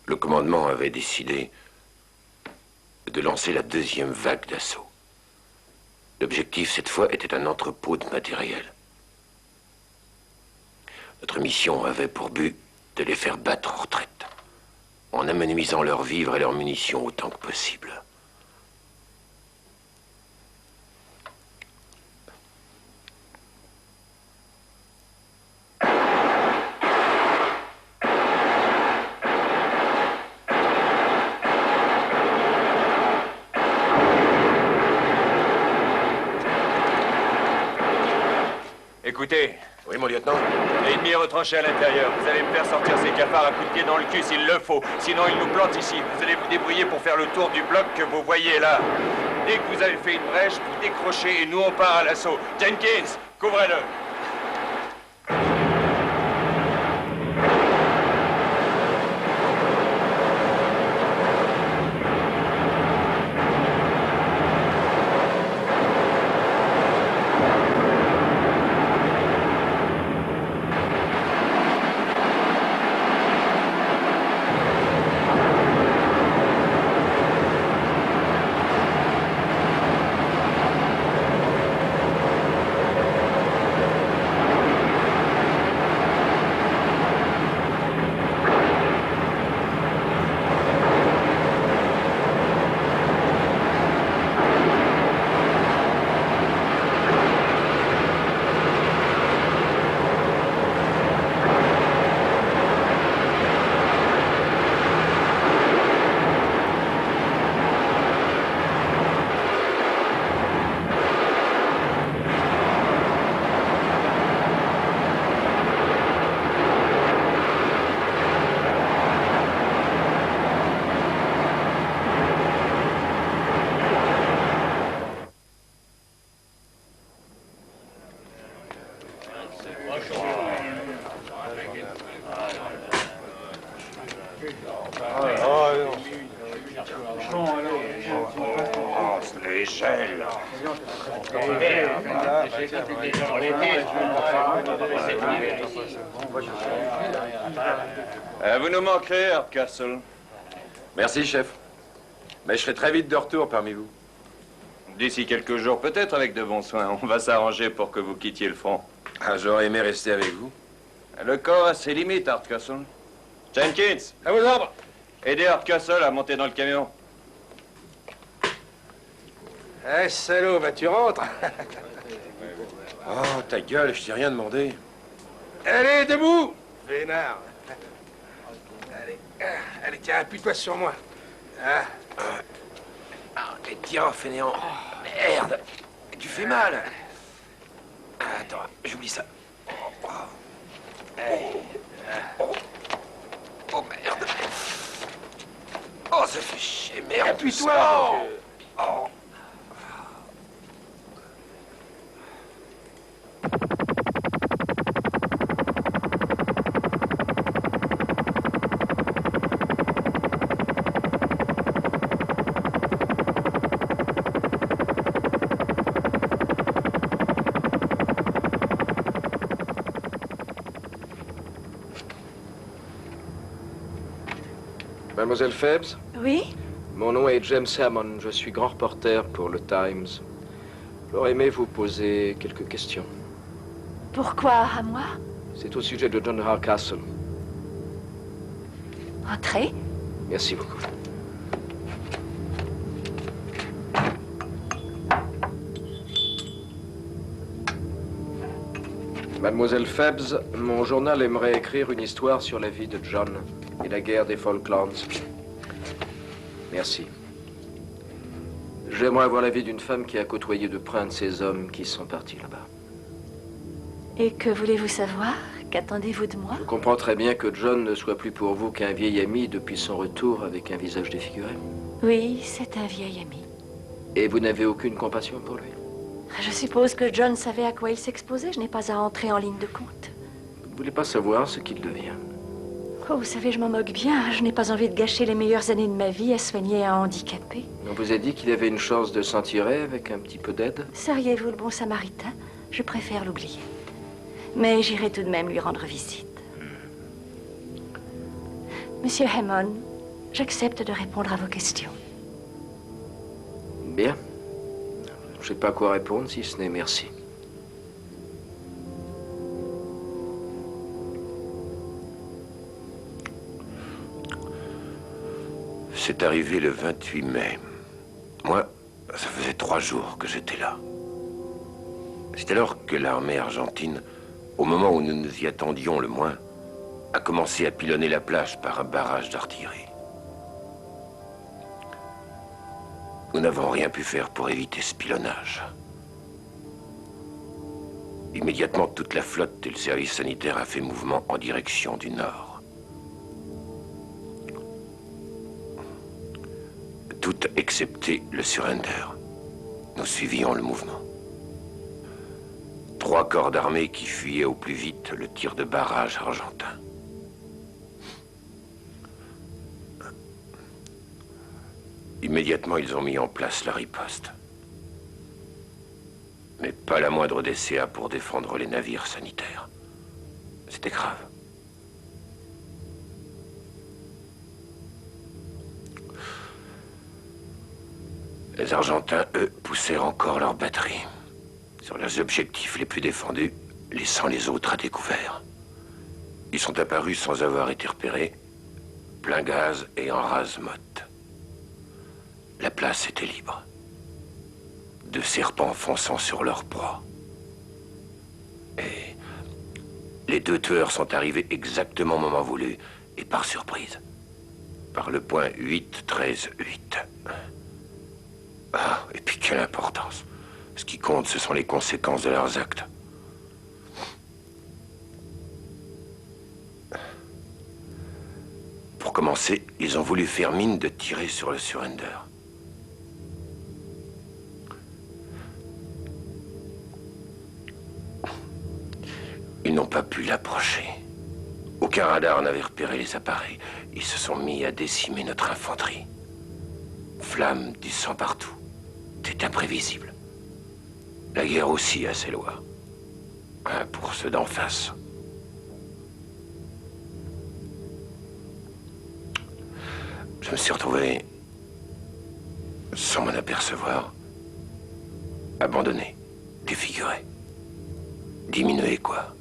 Le commandement avait décidé de lancer la deuxième vague d'assaut. L'objectif, cette fois, était un entrepôt de matériel. Notre mission avait pour but de les faire battre en retraite, en amenuisant leurs vivres et leurs munitions autant que possible. Écoutez. Oui, mon lieutenant. L'ennemi est retranché à l'intérieur. Vous allez me faire sortir ces cafards à coups de pied dans le cul s'il le faut. Sinon, il nous plante ici. Vous allez vous débrouiller pour faire le tour du bloc que vous voyez là. Dès que vous avez fait une brèche, vous décrochez et nous, on part à l'assaut. Jenkins, couvrez-le. Les gels. Vous nous manquerez, Hardcastle. Merci, chef. Mais je serai très vite de retour parmi vous. D'ici quelques jours, peut-être avec de bons soins. On va s'arranger pour que vous quittiez le front. Ah, j'aurais aimé rester avec vous. Le corps a ses limites, Hardcastle. Jenkins, À vos ordres. aidez Hardcastle à monter dans le camion. Eh, salaud, bah tu rentres. Oh, ta gueule, je t'ai rien demandé. Allez, debout. Vénard. Allez, tiens, appuie-toi sur moi. Et tiens, fainéant. Merde. Tu fais mal. Attends, j'oublie ça. Oh, merde. Oh, ça fait chier, merde. Appuie-toi. Oh. Mademoiselle Phelps? Oui? Mon nom est James Hammond. Je suis grand reporter pour le Times. J'aurais aimé vous poser quelques questions. Pourquoi à moi? C'est au sujet de John Hardcastle. Entrez. Merci beaucoup. Mademoiselle Phelps, mon journal aimerait écrire une histoire sur la vie de John et la guerre des Falklands. Merci. J'aimerais avoir la vie d'une femme qui a côtoyé de près un de ces hommes qui sont partis là-bas. Et que voulez-vous savoir? Qu'attendez-vous de moi? Je comprends très bien que John ne soit plus pour vous qu'un vieil ami depuis son retour avec un visage défiguré. Oui, c'est un vieil ami. Et vous n'avez aucune compassion pour lui? Je suppose que John savait à quoi il s'exposait. Je n'ai pas à entrer en ligne de compte. Vous ne voulez pas savoir ce qu'il devient? Oh, vous savez, je m'en moque bien. Je n'ai pas envie de gâcher les meilleures années de ma vie à soigner un handicapé. On vous a dit qu'il avait une chance de s'en tirer avec un petit peu d'aide? Seriez-vous le bon samaritain? Je préfère l'oublier. Mais j'irai tout de même lui rendre visite. Monsieur Hammond, j'accepte de répondre à vos questions. Bien. Je ne sais pas quoi répondre si ce n'est merci. C'est arrivé le 28 mai. Moi, ça faisait 3 jours que j'étais là. C'est alors que l'armée argentine, au moment où nous nous y attendions le moins, a commencé à pilonner la plage par un barrage d'artillerie. Nous n'avons rien pu faire pour éviter ce pilonnage. Immédiatement, toute la flotte et le service sanitaire a fait mouvement en direction du nord. Tout excepté le surrender. Nous suivions le mouvement. 3 corps d'armée qui fuyaient au plus vite le tir de barrage argentin. Immédiatement, ils ont mis en place la riposte. Mais pas la moindre DCA pour défendre les navires sanitaires. C'était grave. Les Argentins, eux, poussèrent encore leurs batteries sur leurs objectifs les plus défendus, laissant les autres à découvert. Ils sont apparus sans avoir été repérés, plein gaz et en rase-motte. La place était libre. 2 serpents fonçant sur leur proie. Et les 2 tueurs sont arrivés exactement au moment voulu et par surprise. Par le point 8-13-8. Ah, et puis quelle importance. Ce qui compte, ce sont les conséquences de leurs actes. Pour commencer, ils ont voulu faire mine de tirer sur le surrender. Ils n'ont pas pu l'approcher. Aucun radar n'avait repéré les appareils. Ils se sont mis à décimer notre infanterie. Flammes, du sang partout. C'est imprévisible. La guerre aussi a ses lois. Pour ceux d'en face. Je me suis retrouvé, sans m'en apercevoir, abandonné, défiguré, diminué, quoi.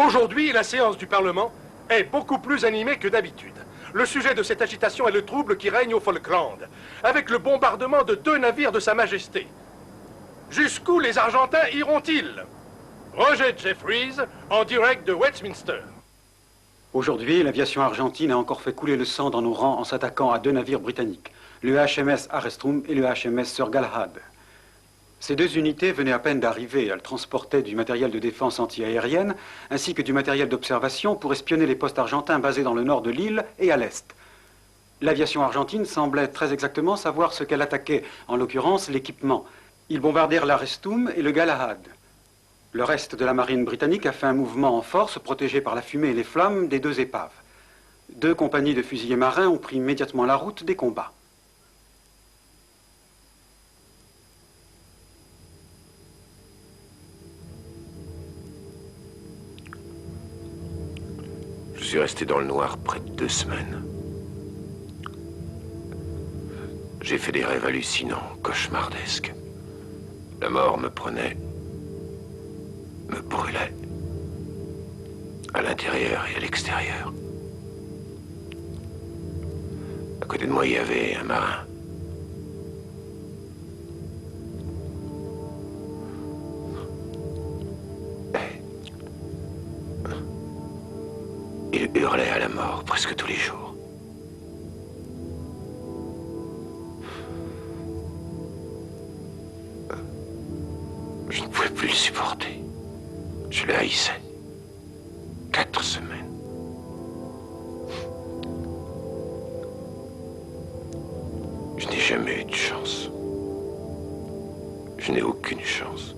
Aujourd'hui, la séance du Parlement est beaucoup plus animée que d'habitude. Le sujet de cette agitation est le trouble qui règne aux Falklands, avec le bombardement de 2 navires de Sa Majesté. Jusqu'où les Argentins iront-ils? Roger Jeffries, en direct de Westminster. Aujourd'hui, l'aviation argentine a encore fait couler le sang dans nos rangs en s'attaquant à 2 navires britanniques, le HMS Arrestrum et le HMS Sir Galahad. Ces 2 unités venaient à peine d'arriver. Elles transportaient du matériel de défense anti-aérienne ainsi que du matériel d'observation pour espionner les postes argentins basés dans le nord de l'île et à l'est. L'aviation argentine semblait très exactement savoir ce qu'elle attaquait, en l'occurrence l'équipement. Ils bombardèrent l'Arrestum et le Galahad. Le reste de la marine britannique a fait un mouvement en force, protégé par la fumée et les flammes des 2 épaves. 2 compagnies de fusiliers marins ont pris immédiatement la route des combats. Je suis resté dans le noir près de 2 semaines. J'ai fait des rêves hallucinants, cauchemardesques. La mort me prenait, me brûlait, à l'intérieur et à l'extérieur. À côté de moi, il y avait un marin. Il hurlait à la mort presque tous les jours. Je ne pouvais plus le supporter. Je le haïssais. 4 semaines. Je n'ai jamais eu de chance. Je n'ai aucune chance.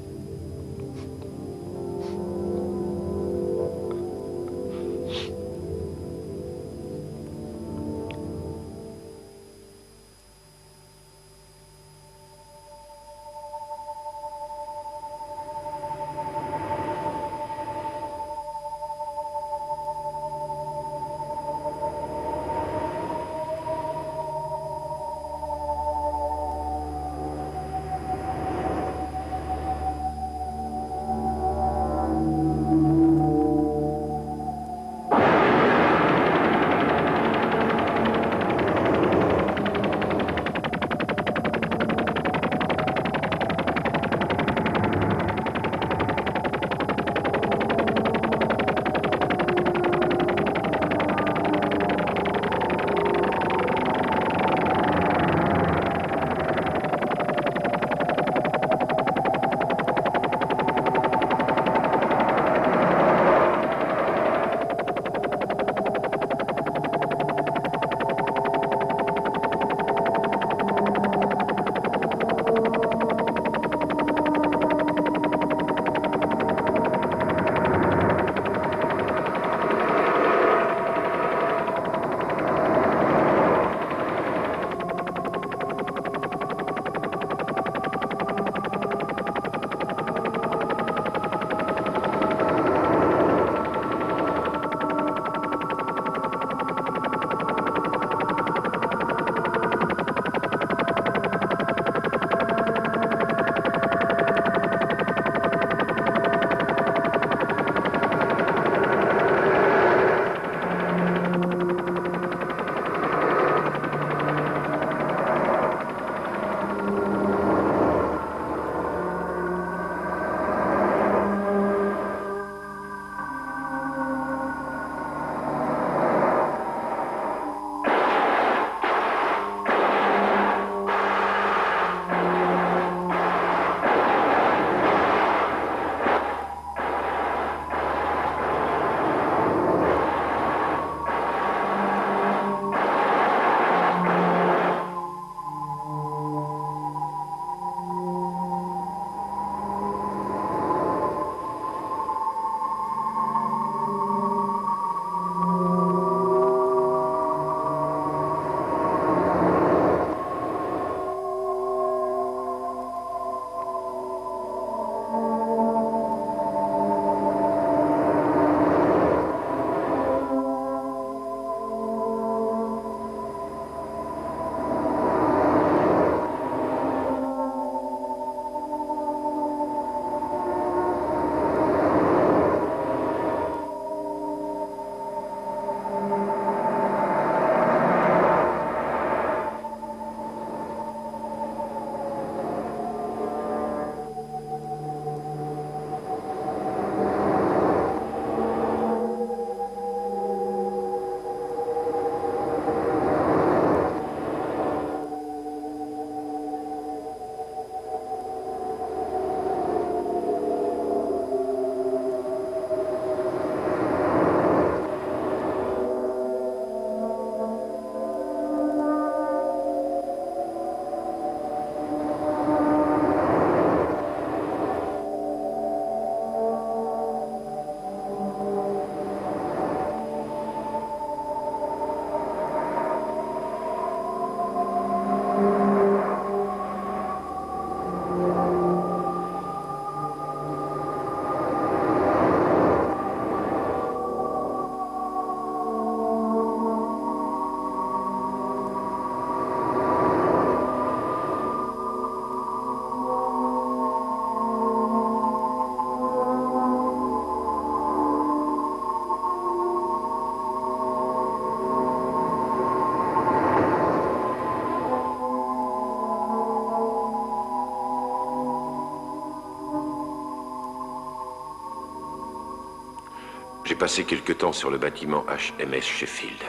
passé quelque temps sur le bâtiment HMS Sheffield.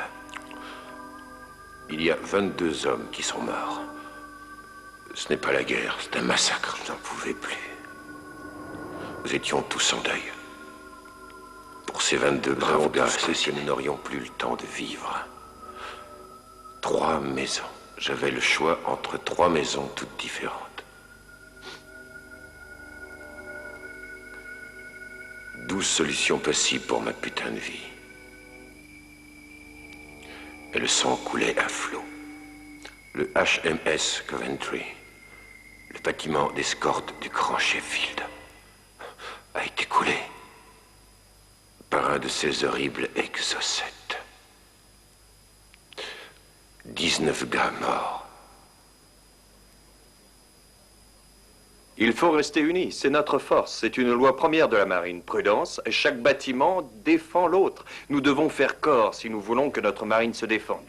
Il y a 22 hommes qui sont morts. Ce n'est pas la guerre, c'est un massacre. Je n'en pouvais plus. Nous étions tous en deuil. Pour ces 22 braves gars, c'est si nous n'aurions plus le temps de vivre. 3 maisons. J'avais le choix entre 3 maisons toutes différentes. 12 solutions possibles pour ma putain de vie. Et le sang coulait à flot. Le HMS Coventry, le bâtiment d'escorte du Grand Sheffield, a été coulé par un de ces horribles exocètes. 19 gars morts. Il faut rester unis, c'est notre force. C'est une loi première de la marine. Prudence, chaque bâtiment défend l'autre. Nous devons faire corps si nous voulons que notre marine se défende.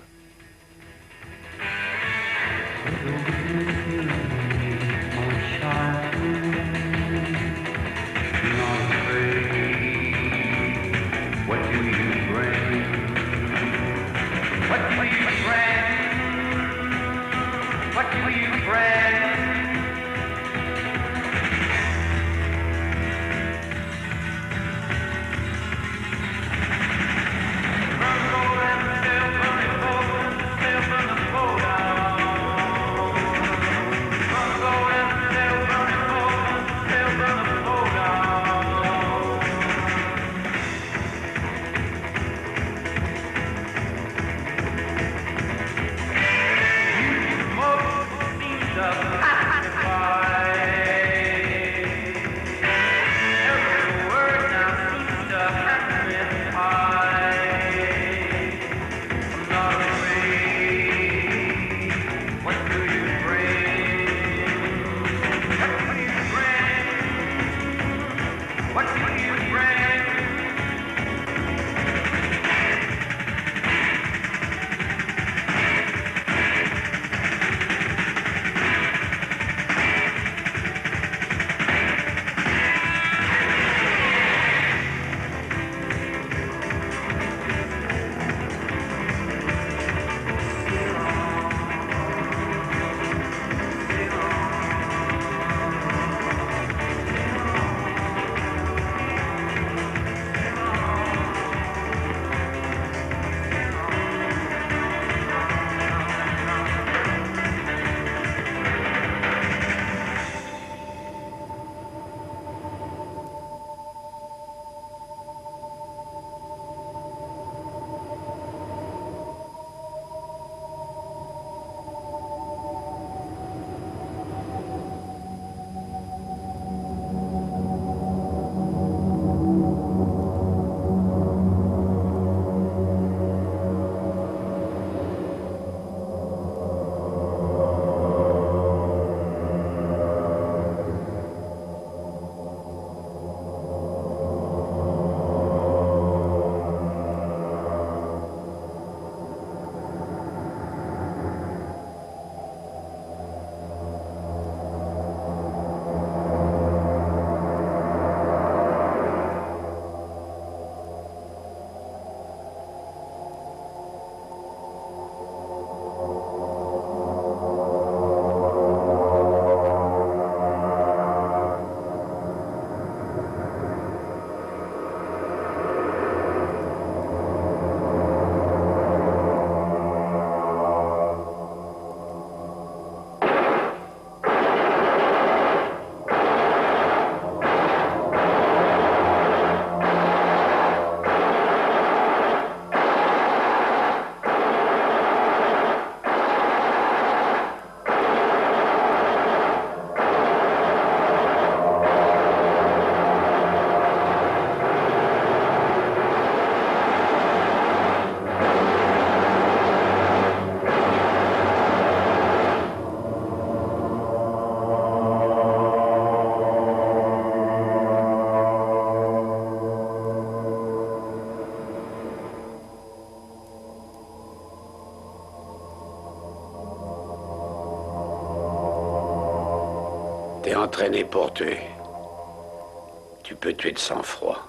T'es entraîné pour tuer. Tu peux tuer de sang-froid.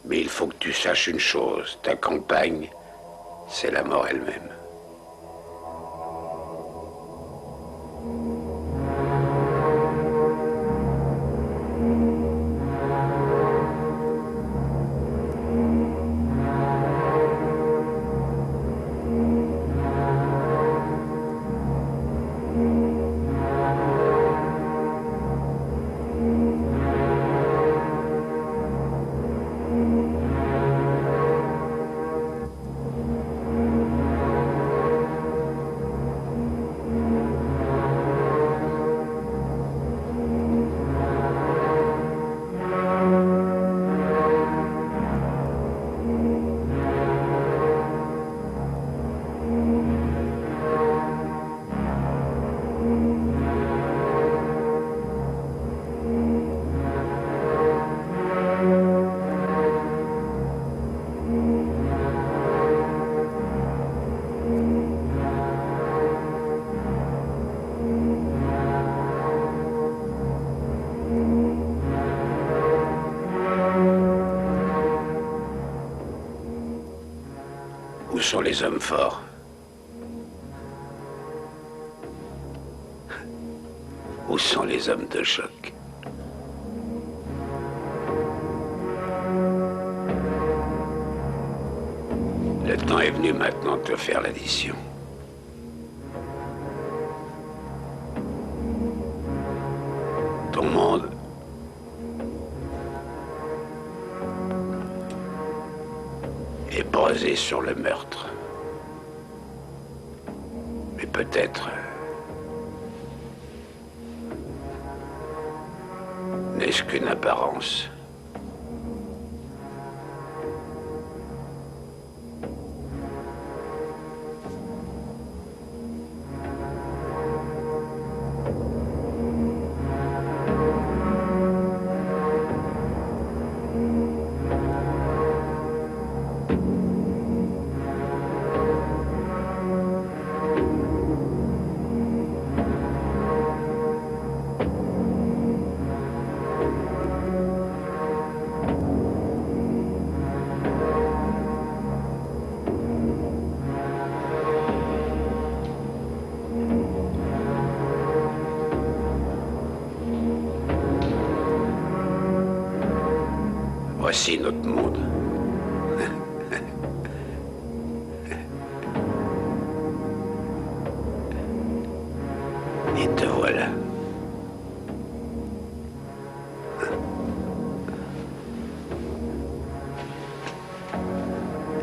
Mais il faut que tu saches une chose, ta compagne, c'est la mort elle-même. Où sont les hommes forts? Où sont les hommes de choc? Le temps est venu maintenant de te faire l'addition. Ton monde est basé sur le meurtre. Mais peut-être n'est-ce qu'une apparence. Voici notre monde. Et te voilà.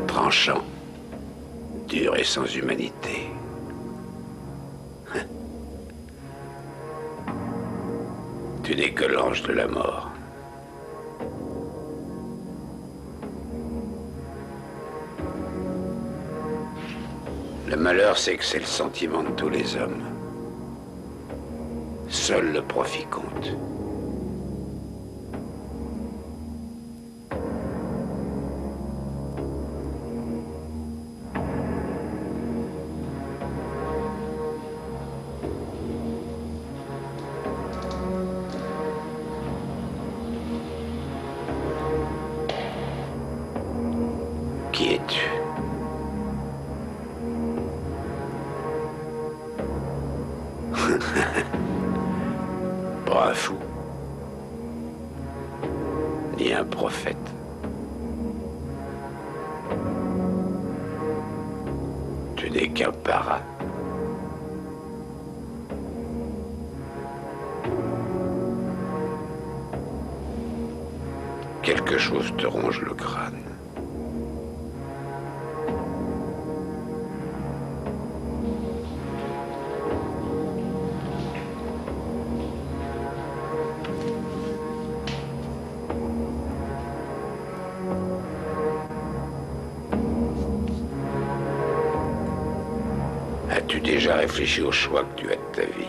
Tranchant, dur et sans humanité. Tu n'es que l'ange de la mort. Le malheur, c'est que c'est le sentiment de tous les hommes. Seul le profit compte. Qui es-tu? Pas un fou, ni un prophète. Tu n'es qu'un para. Quelque chose te ronge le crâne. As-tu déjà réfléchi au choix que tu as de ta vie?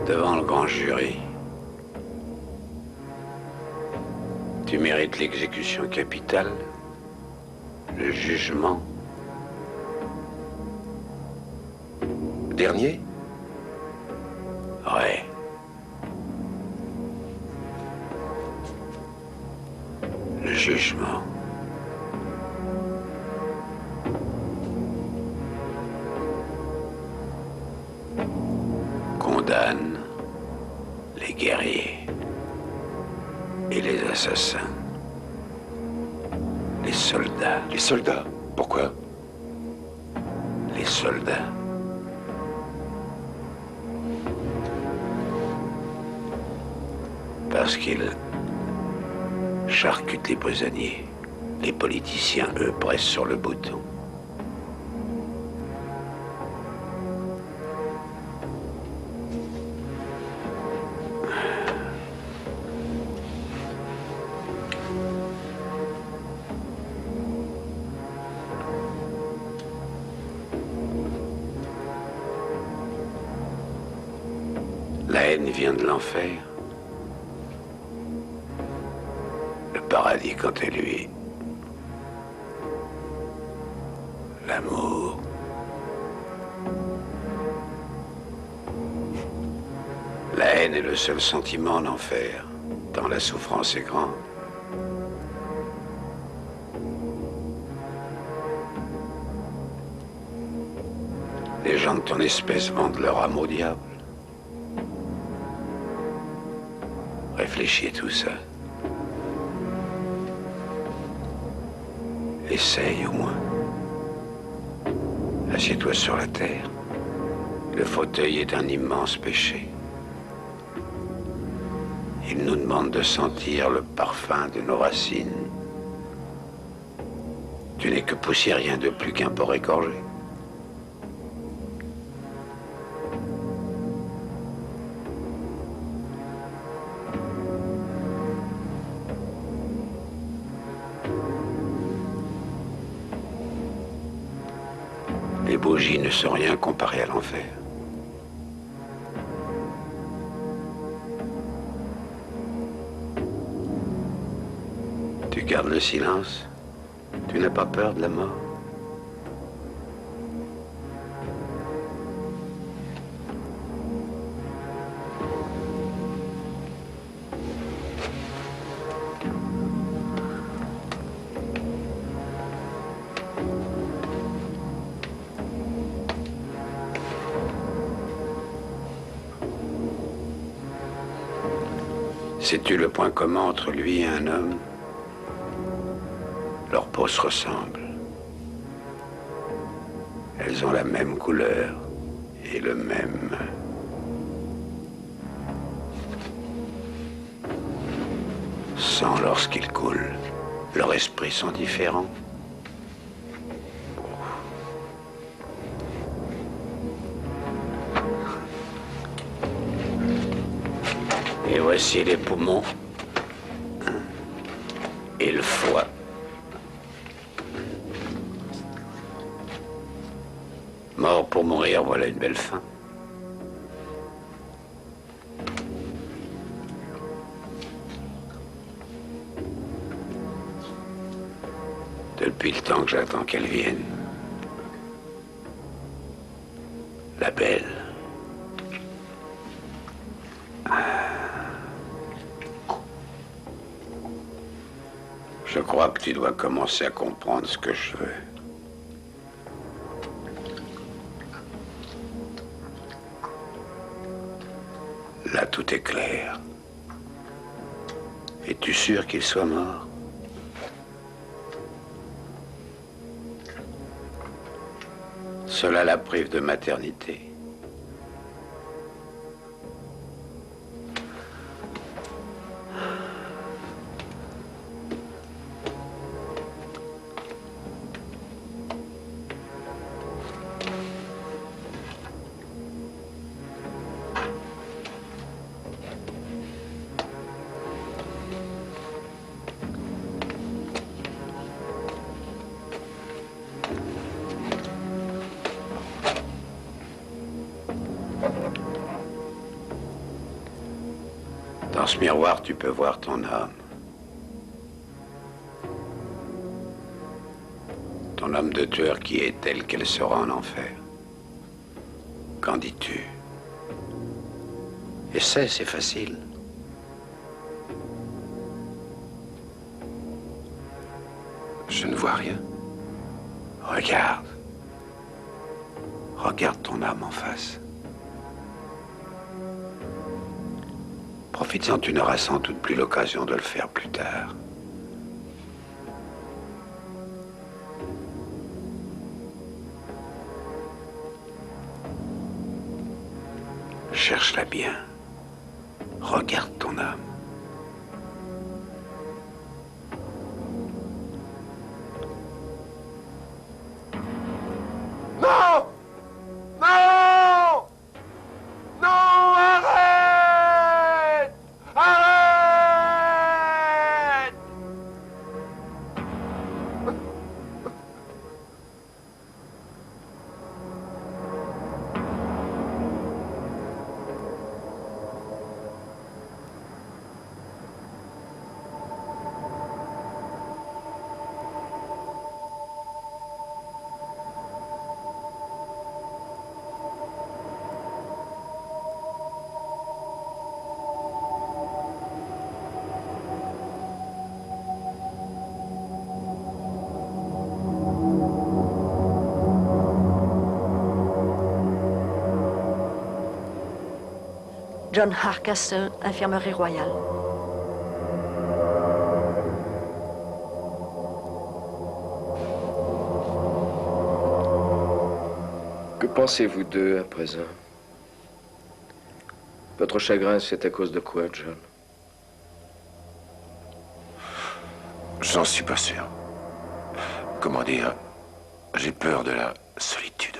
Devant le grand jury, tu mérites l'exécution capitale, le jugement. Dernier? Ouais. Le jugement. Condamne les guerriers et les assassins. Les soldats. Les soldats? Pourquoi? Les soldats. Parce qu'ils charcutent les prisonniers. Les politiciens, eux, pressent sur le bouton. La haine vient de l'enfer. Le paradis, quant à lui, l'amour. La haine est le seul sentiment en enfer, tant la souffrance est grande. Les gens de ton espèce vendent leur âme au diable. Réfléchis à tout ça. Essaye au moins. Assieds-toi sur la terre. Le fauteuil est un immense péché. Il nous demande de sentir le parfum de nos racines. Tu n'es que poussiérien de plus qu'un porc égorgé. Les bougies ne sont rien comparées à l'enfer. Tu gardes le silence? Tu n'as pas peur de la mort? Sais-tu le point commun entre lui et un homme? Leurs peaux se ressemblent. Elles ont la même couleur et le même... sang lorsqu'il coule. Leurs esprits sont différents. Et voici les poumons et le foie. Mort pour mourir, voilà une belle fin. Depuis le temps que j'attends qu'elle vienne. La belle. Je crois que tu dois commencer à comprendre ce que je veux. Là, tout est clair. Es-tu sûr qu'il soit mort? Cela la prive de maternité. Dans ce miroir, tu peux voir ton âme. Ton âme de tueur qui est telle qu'elle sera en enfer. Qu'en dis-tu? Essaie, c'est facile. Je ne vois rien. Regarde. Regarde ton âme en face. Profites-en, tu n'auras sans doute plus l'occasion de le faire plus tard. Cherche-la bien. Regarde ton âme. Non! Non! Non, arrête! Arrête! John Hardcastle, infirmerie royale. Que pensez-vous d'eux à présent? Votre chagrin, c'est à cause de quoi, John? J'en suis pas sûr. Comment dire? J'ai peur de la solitude.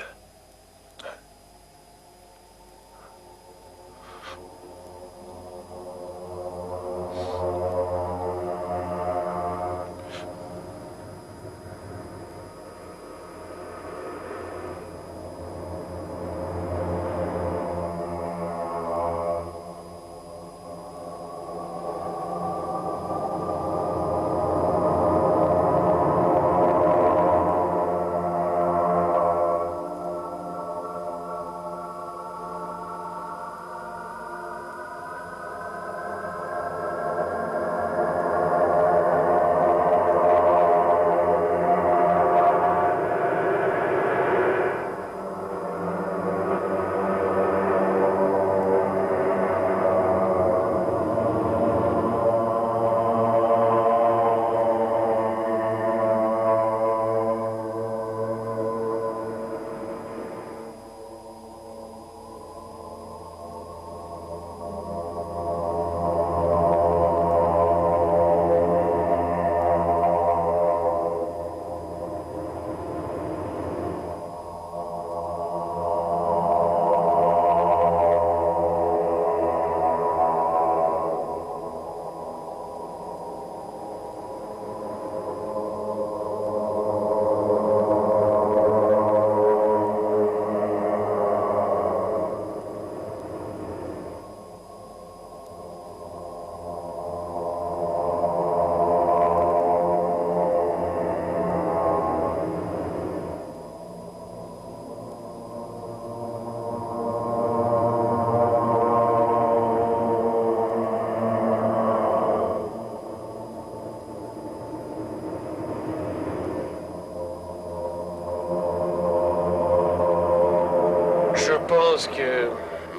Je pense que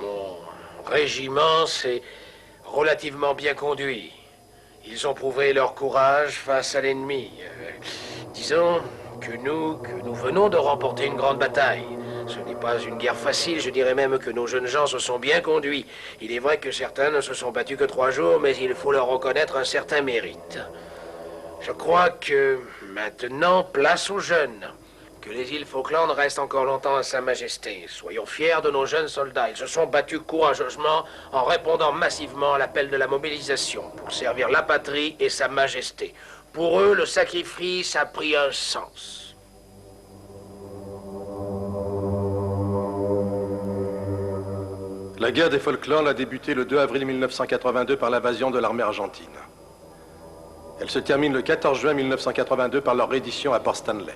mon régiment s'est relativement bien conduit. Ils ont prouvé leur courage face à l'ennemi. Disons que nous venons de remporter une grande bataille. Ce n'est pas une guerre facile, je dirais même que nos jeunes gens se sont bien conduits. Il est vrai que certains ne se sont battus que 3 jours, mais il faut leur reconnaître un certain mérite. Je crois que maintenant, place aux jeunes. Que les îles Falkland restent encore longtemps à Sa Majesté. Soyons fiers de nos jeunes soldats. Ils se sont battus courageusement en répondant massivement à l'appel de la mobilisation pour servir la patrie et Sa Majesté. Pour eux, le sacrifice a pris un sens. La guerre des Falklands a débuté le 2 avril 1982 par l'invasion de l'armée argentine. Elle se termine le 14 juin 1982 par leur reddition à Port Stanley.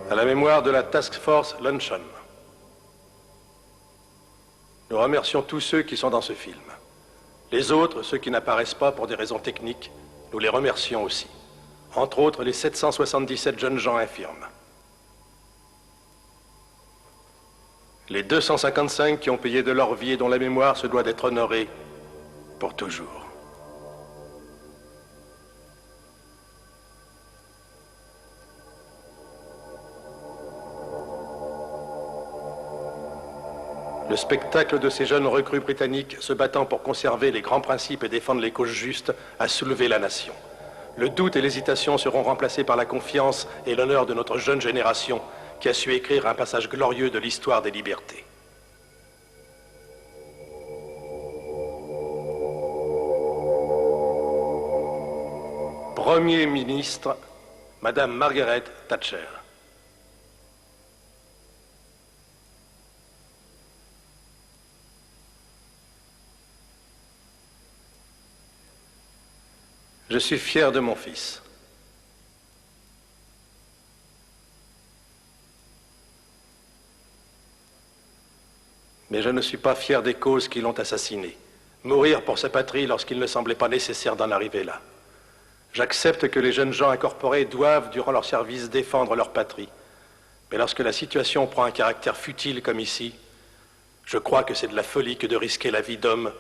À la mémoire de la Task Force Luncheon, Nous remercions tous ceux qui sont dans ce film. Les autres, ceux qui n'apparaissent pas pour des raisons techniques, nous les remercions aussi. Entre autres, les 777 jeunes gens infirmes. Les 255 qui ont payé de leur vie et dont la mémoire se doit d'être honorée pour toujours. Le spectacle de ces jeunes recrues britanniques se battant pour conserver les grands principes et défendre les causes justes a soulevé la nation. Le doute et l'hésitation seront remplacés par la confiance et l'honneur de notre jeune génération qui a su écrire un passage glorieux de l'histoire des libertés. Premier ministre, Madame Margaret Thatcher. Je suis fier de mon fils. Mais je ne suis pas fier des causes qui l'ont assassiné. Mourir pour sa patrie lorsqu'il ne semblait pas nécessaire d'en arriver là. J'accepte que les jeunes gens incorporés doivent, durant leur service, défendre leur patrie. Mais lorsque la situation prend un caractère futile comme ici, je crois que c'est de la folie que de risquer la vie d'homme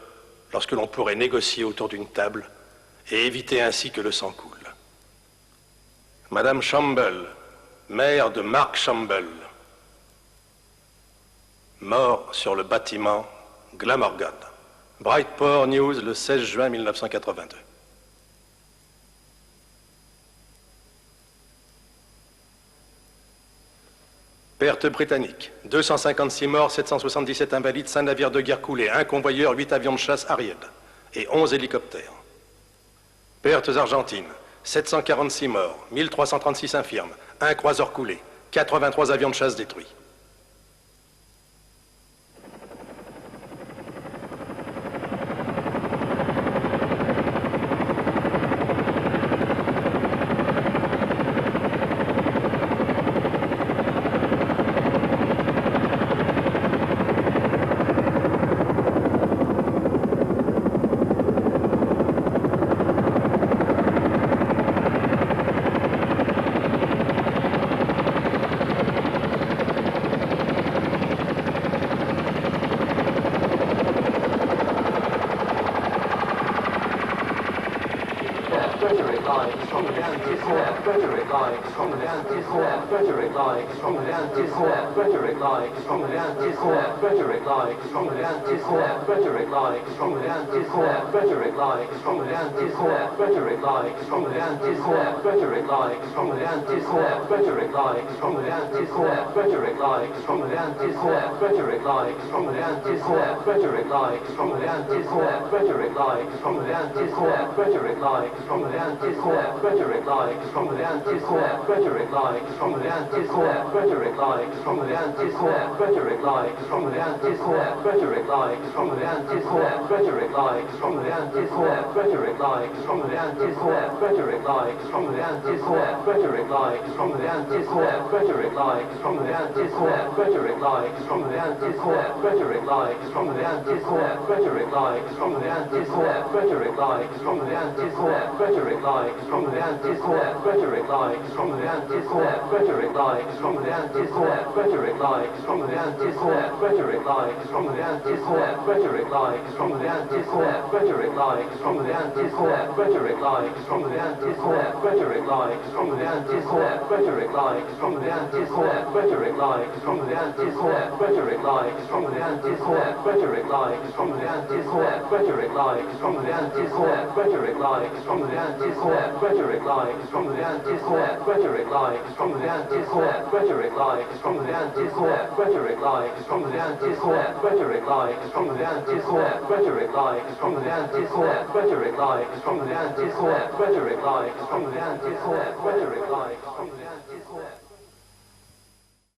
lorsque l'on pourrait négocier autour d'une table et éviter ainsi que le sang coule. Madame Shamble, mère de Mark Shamble, mort sur le bâtiment Glamorgan. Brightport News, le 16 juin 1982. Pertes britanniques. 256 morts, 777 invalides, 5 navires de guerre coulés, 1 convoyeur, 8 avions de chasse Ariel et 11 hélicoptères. Pertes argentines. 746 morts, 1336 infirmes, 1 croiseur coulé, 83 avions de chasse détruits. From the